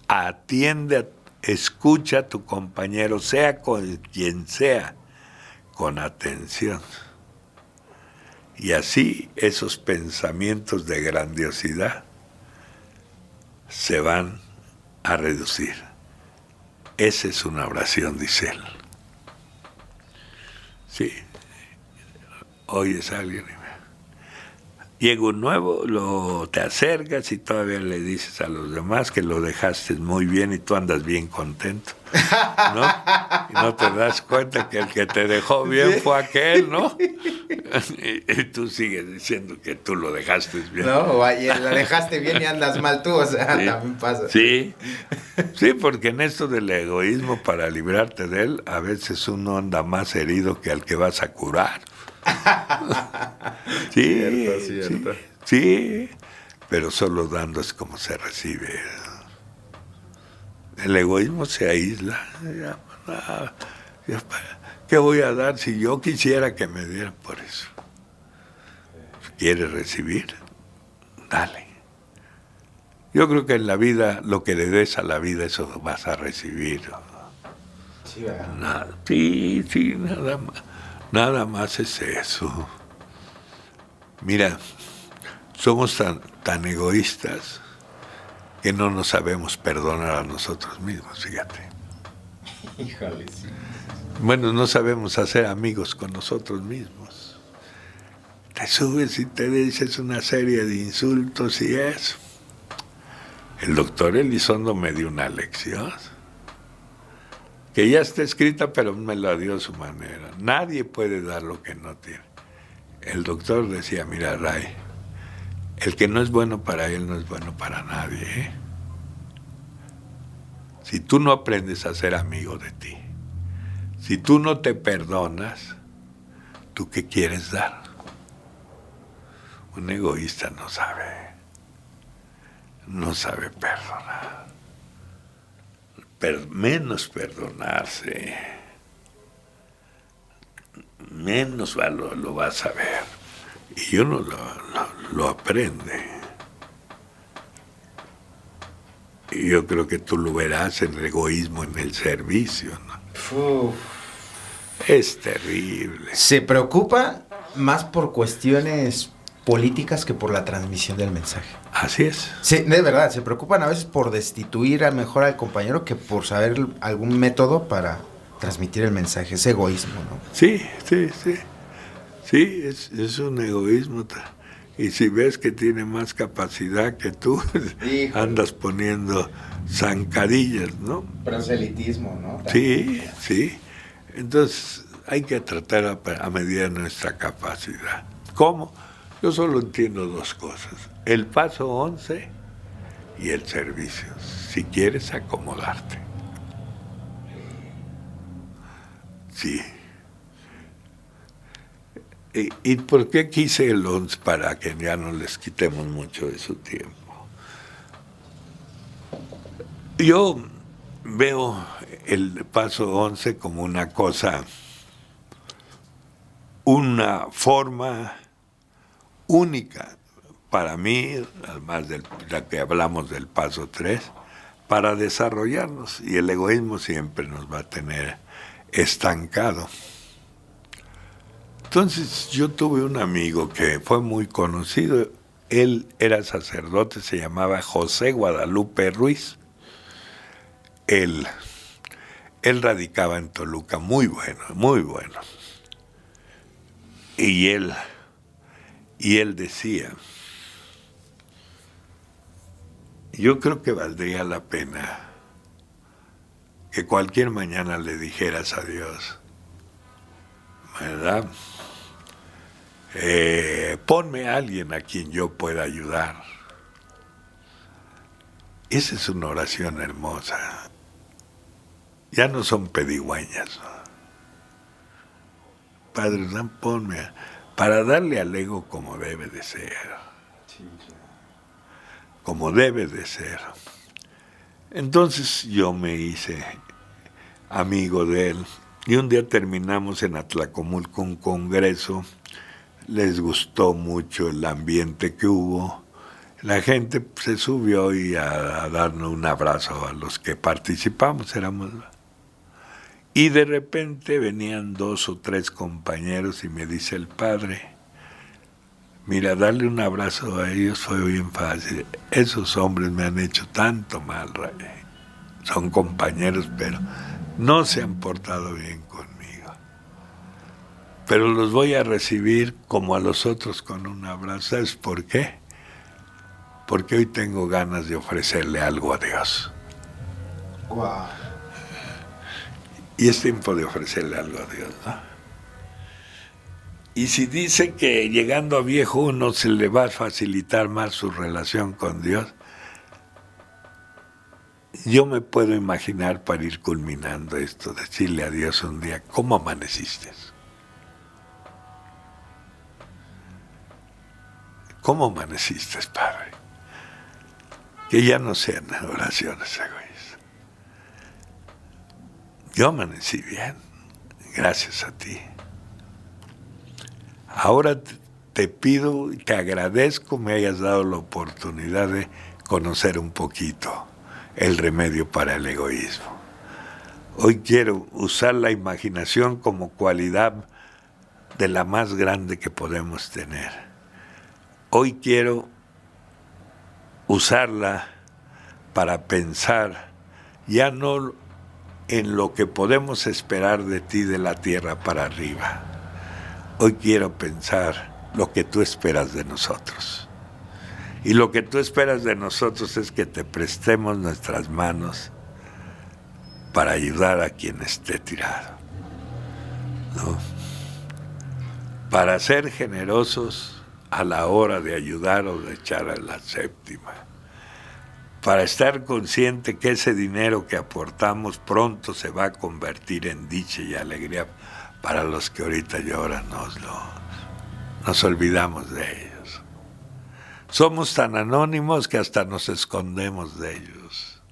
atiende, escucha a tu compañero, sea con quien sea, con atención. Y así esos pensamientos de grandiosidad se van a reducir. Esa es una oración, dice él. Sí. Oyes a alguien y llega un nuevo, te acercas y todavía le dices a los demás que lo dejaste muy bien y tú andas bien contento, ¿no? Y no te das cuenta que el que te dejó bien fue aquel, ¿no? Y tú sigues diciendo que tú lo dejaste bien. No, la dejaste bien y andas mal tú, o sea, Sí. también pasa. Sí, porque en esto del egoísmo, para librarte de él, a veces uno anda más herido que al que vas a curar. Sí, Cierto. sí, pero solo dando es como se recibe. El egoísmo se aísla. ¿Qué voy a dar si yo quisiera que me dieran por eso? ¿Quieres recibir? Dale. Yo creo que en la vida, lo que le des a la vida, eso vas a recibir. Sí, ¿verdad? Nada más es eso. Mira, somos tan egoístas que no nos sabemos perdonar a nosotros mismos, fíjate. Híjole, sí. Bueno, no sabemos hacer amigos con nosotros mismos. Te subes y te dices una serie de insultos y eso. El doctor Elizondo me dio una lección que ya está escrita, pero me la dio a su manera. Nadie puede dar lo que no tiene. El doctor decía: mira, Ray, el que no es bueno para él no es bueno para nadie, ¿eh? Si tú no aprendes a ser amigo de ti, si tú no te perdonas, ¿tú qué quieres dar? Un egoísta no sabe perdonar. Menos perdonarse, menos lo vas a ver. Y uno lo aprende. Y yo creo que tú lo verás en el egoísmo, en el servicio, ¿no? Es terrible. Se preocupa más por cuestiones políticas que por la transmisión del mensaje. Así es. Sí, de verdad, se preocupan a veces por destituir a mejor al compañero que por saber algún método para transmitir el mensaje. Es egoísmo, ¿no? Sí. Sí, es un egoísmo. Y si ves que tiene más capacidad que tú, andas poniendo zancadillas, ¿no? Proselitismo, ¿no? Sí. Entonces hay que tratar a medir nuestra capacidad. ¿Cómo? Yo solo entiendo dos cosas. El paso 11 y el servicio. Si quieres acomodarte. Sí. ¿Y por qué quise el 11? Para que ya no les quitemos mucho de su tiempo. Yo veo el paso 11 como una cosa, una forma única para mí, además de la que hablamos del paso 3, para desarrollarnos, y el egoísmo siempre nos va a tener estancado. Entonces yo tuve un amigo que fue muy conocido, él era sacerdote, se llamaba José Guadalupe Ruiz. Él radicaba en Toluca, muy bueno. Y él decía, yo creo que valdría la pena que cualquier mañana le dijeras a Dios, ¿verdad? Ponme a alguien a quien yo pueda ayudar. Esa es una oración hermosa. Ya no son pedigüeñas, ¿no? Padre, ponme para darle al ego como debe de ser. Como debe de ser. Entonces yo me hice amigo de él y un día terminamos en Atlacomulco un congreso. Les gustó mucho el ambiente que hubo. La gente se subió a darnos un abrazo a los que participamos, y de repente venían 2 o 3 compañeros y me dice el padre, mira, darle un abrazo a ellos fue bien fácil. Esos hombres me han hecho tanto mal, son compañeros, pero no se han portado bien conmigo. Pero los voy a recibir como a los otros con un abrazo. ¿Sabes por qué? Porque hoy tengo ganas de ofrecerle algo a Dios. Wow. Y es tiempo de ofrecerle algo a Dios, ¿no? Y si dice que llegando a viejo uno se le va a facilitar más su relación con Dios, yo me puedo imaginar para ir culminando esto, decirle a Dios un día, ¿cómo amaneciste? ¿Cómo amaneciste, Padre? Que ya no sean oraciones egoístas. Yo amanecí bien, gracias a ti. Ahora te pido, te agradezco, me hayas dado la oportunidad de conocer un poquito el remedio para el egoísmo. Hoy quiero usar la imaginación como cualidad de la más grande que podemos tener. Hoy quiero usarla para pensar ya no en lo que podemos esperar de ti de la tierra para arriba. Hoy quiero pensar lo que tú esperas de nosotros. Y lo que tú esperas de nosotros es que te prestemos nuestras manos para ayudar a quien esté tirado, ¿no? Para ser generosos a la hora de ayudar o de echar a la séptima. Para estar consciente que ese dinero que aportamos pronto se va a convertir en dicha y alegría para los que ahorita lloran, nos olvidamos de ellos. Somos tan anónimos que hasta nos escondemos de ellos.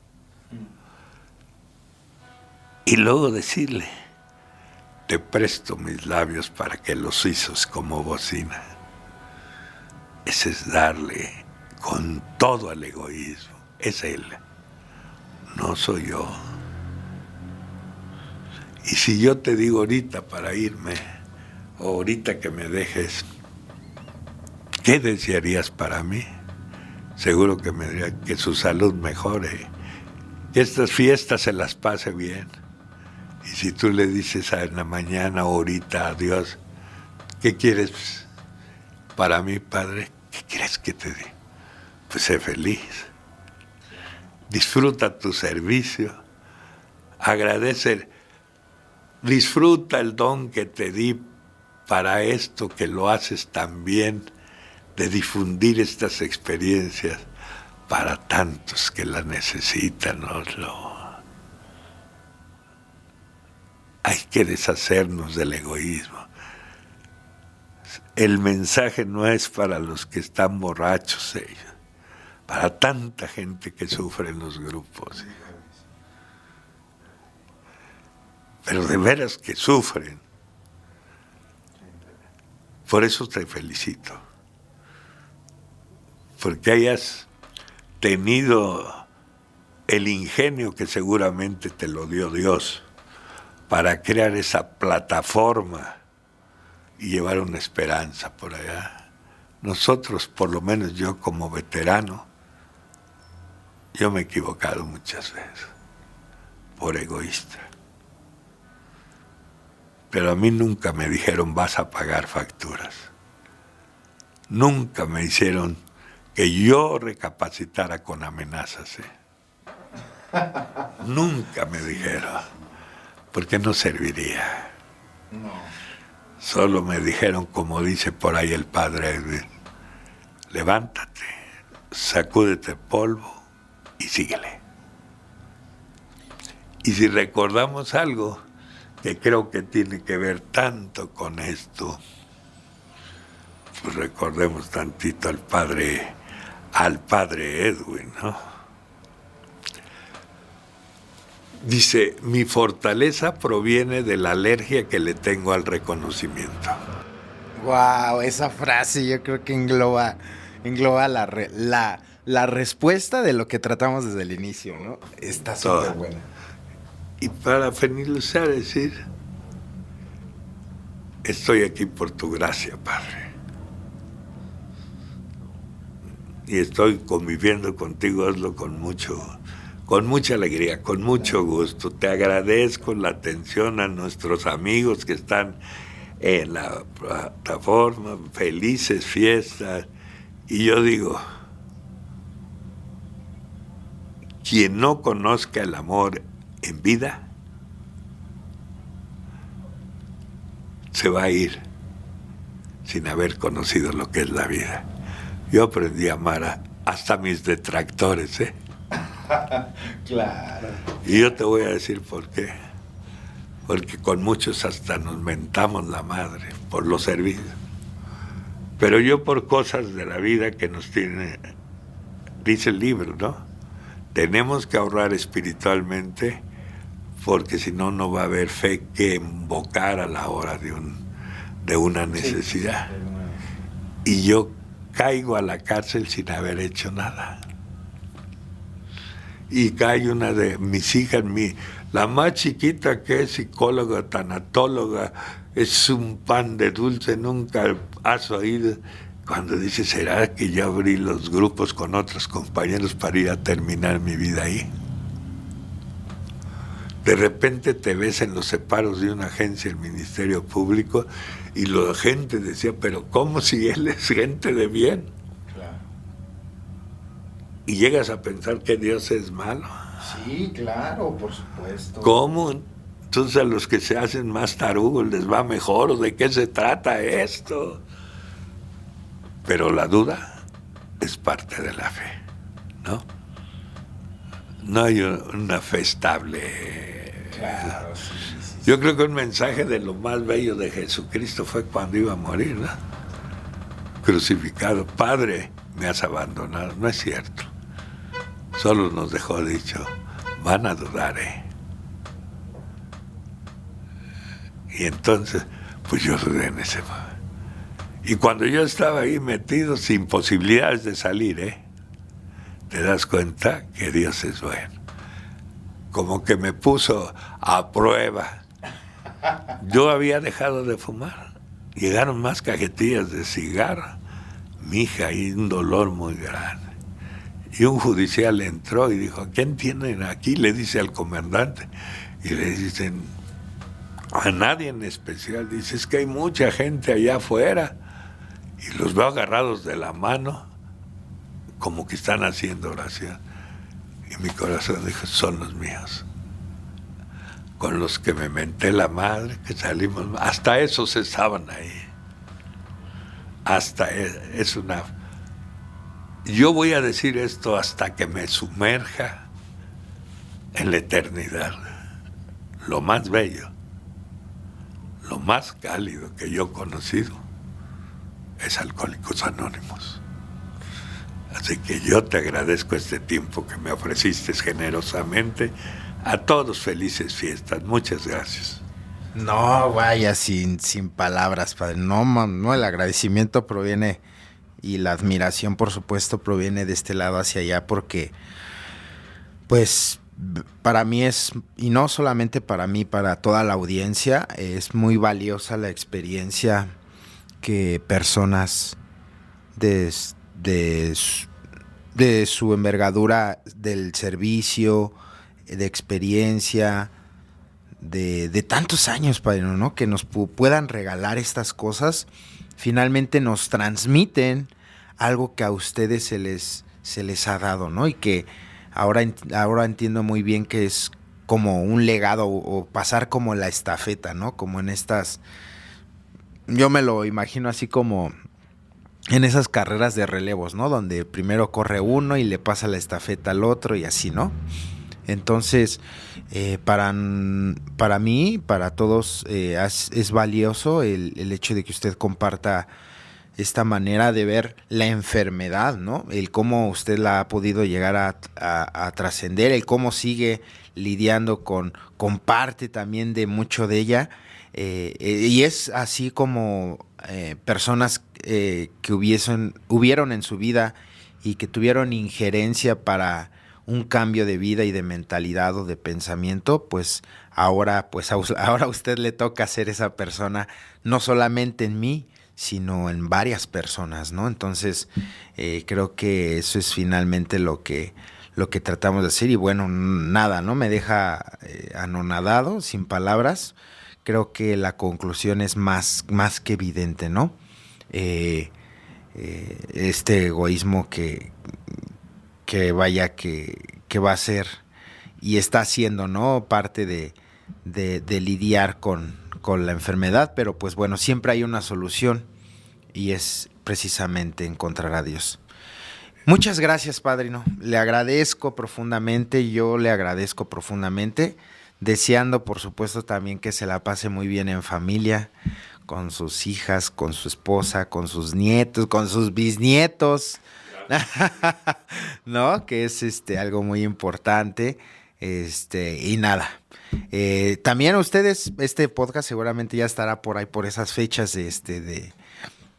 Y luego decirle, te presto mis labios para que los hices como bocina. Ese es darle con todo al egoísmo. Es él, no soy yo. Y si yo te digo ahorita para irme, ahorita que me dejes, ¿qué desearías para mí? Seguro que me diría que su salud mejore, que estas fiestas se las pase bien. Y si tú le dices en la mañana o ahorita a Dios, ¿qué quieres para mí, Padre? ¿Qué quieres que te dé? Pues sé feliz. Disfruta tu servicio. Agradece. Disfruta el don que te di para esto que lo haces tan bien, de difundir estas experiencias para tantos que las necesitan, Oslo. Hay que deshacernos del egoísmo. El mensaje no es para los que están borrachos ellos, para tanta gente que sufre en los grupos. Pero de veras que sufren. Por eso te felicito. Porque hayas tenido el ingenio que seguramente te lo dio Dios para crear esa plataforma y llevar una esperanza por allá. Nosotros, por lo menos yo como veterano, yo me he equivocado muchas veces, por egoísta. Pero a mí nunca me dijeron vas a pagar facturas. Nunca me hicieron que yo recapacitara con amenazas. Nunca me dijeron, porque no serviría. No. Solo me dijeron, como dice por ahí el padre Edwin, levántate, sacúdete polvo y síguele. Y si recordamos algo que creo que tiene que ver tanto con esto, pues recordemos tantito al padre Edwin, ¿no? Dice, mi fortaleza proviene de la alergia que le tengo al reconocimiento. Wow, esa frase yo creo que engloba la respuesta de lo que tratamos desde el inicio, ¿no? Está súper buena. Y para finalizar, decir, estoy aquí por tu gracia, Padre. Y estoy conviviendo contigo, hazlo con mucha alegría, con mucho gusto. Te agradezco la atención a nuestros amigos que están en la plataforma, felices fiestas. Y yo digo, quien no conozca el amor en vida, se va a ir sin haber conocido lo que es la vida. Yo aprendí a amar hasta mis detractores, ¿eh? Claro. Y yo te voy a decir por qué. Porque con muchos hasta nos mentamos la madre por los servicios. Pero yo por cosas de la vida que nos tiene, dice el libro, ¿no? Tenemos que ahorrar espiritualmente porque si no, no va a haber fe que invocar a la hora de una necesidad. Sí. Y yo caigo a la cárcel sin haber hecho nada. Y cae una de mis hijas, la más chiquita que es psicóloga, tanatóloga, es un pan de dulce, nunca has oído. Cuando dice, ¿será que yo abrí los grupos con otros compañeros para ir a terminar mi vida ahí? De repente te ves en los separos de una agencia del Ministerio Público y la gente decía, pero ¿cómo si él es gente de bien? Claro. Y llegas a pensar que Dios es malo. Sí, claro, por supuesto. ¿Cómo? Entonces a los que se hacen más tarugos les va mejor, ¿o de qué se trata esto? Pero la duda es parte de la fe, ¿no? No hay una fe estable. Claro, sí. Yo creo que un mensaje de lo más bello de Jesucristo fue cuando iba a morir, ¿no? Crucificado. Padre, me has abandonado. No es cierto. Solo nos dejó dicho, van a dudar, ¿eh? Y entonces, pues yo dudé en ese momento. Y cuando yo estaba ahí metido, sin posibilidades de salir, te das cuenta que Dios es bueno. Como que me puso a prueba. Yo había dejado de fumar Llegaron más cajetillas de cigarro. Mi hija, y un dolor muy grande. Y un judicial entró y dijo, ¿quién tienen aquí? Le dice al comandante. Y le dicen, a nadie en especial. Dice, es que hay mucha gente allá afuera. Y los veo agarrados de la mano, como que están haciendo oración. Y mi corazón dijo, son los míos. Con los que me menté la madre, que salimos, hasta esos estaban ahí. Hasta es una... Yo voy a decir esto hasta que me sumerja en la eternidad. Lo más bello, lo más cálido que yo he conocido es Alcohólicos Anónimos. Así que yo te agradezco este tiempo que me ofreciste generosamente. A todos felices fiestas. Muchas gracias. No, vaya, sin palabras, padre. No, el agradecimiento proviene y la admiración, por supuesto, proviene de este lado hacia allá porque, pues, para mí es, y no solamente para mí, para toda la audiencia, es muy valiosa la experiencia que personas de su envergadura del servicio, de experiencia, de tantos años, padrino, ¿no? Que nos puedan regalar estas cosas, finalmente nos transmiten algo que a ustedes se les ha dado, ¿no? Y que ahora entiendo muy bien que es como un legado o pasar como la estafeta, ¿no? Como en estas, yo me lo imagino así como en esas carreras de relevos, ¿no? Donde primero corre uno y le pasa la estafeta al otro y así, ¿no? Entonces, para mí, para todos, es valioso el hecho de que usted comparta esta manera de ver la enfermedad, ¿no? El cómo usted la ha podido llegar a trascender, el cómo sigue lidiando con parte también de mucho de ella. Y es así como personas que hubieron en su vida y que tuvieron injerencia para un cambio de vida y de mentalidad o de pensamiento, pues ahora a usted le toca ser esa persona, no solamente en mí, sino en varias personas, ¿no? Entonces, creo que eso es finalmente lo que tratamos de hacer. Y bueno, nada, ¿no? Me deja anonadado, sin palabras. Creo que la conclusión es más que evidente, ¿no? Este egoísmo que va a ser y está haciendo, ¿no? Parte de lidiar con la enfermedad, pero pues bueno, siempre hay una solución y es precisamente encontrar a Dios. Muchas gracias, padrino. Le agradezco profundamente, yo le agradezco profundamente, deseando por supuesto también que se la pase muy bien en familia, con sus hijas, con su esposa, con sus nietos, con sus bisnietos. ¿No? Que es algo muy importante. Y nada. También ustedes, este podcast seguramente ya estará por ahí por esas fechas de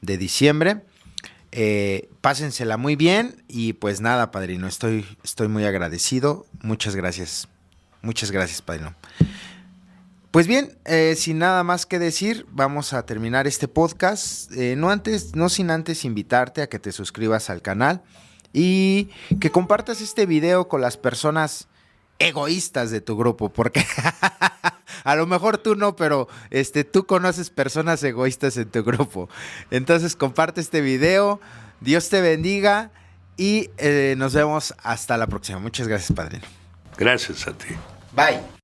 diciembre. Pásensela muy bien y pues nada, padrino, estoy muy agradecido. Muchas gracias. Muchas gracias, padrino. Pues bien, sin nada más que decir, vamos a terminar este podcast. No sin antes invitarte a que te suscribas al canal y que compartas este video con las personas egoístas de tu grupo, porque a lo mejor tú no, pero tú conoces personas egoístas en tu grupo. Entonces comparte este video, Dios te bendiga y nos vemos hasta la próxima. Muchas gracias, padrino. Gracias a ti. Bye.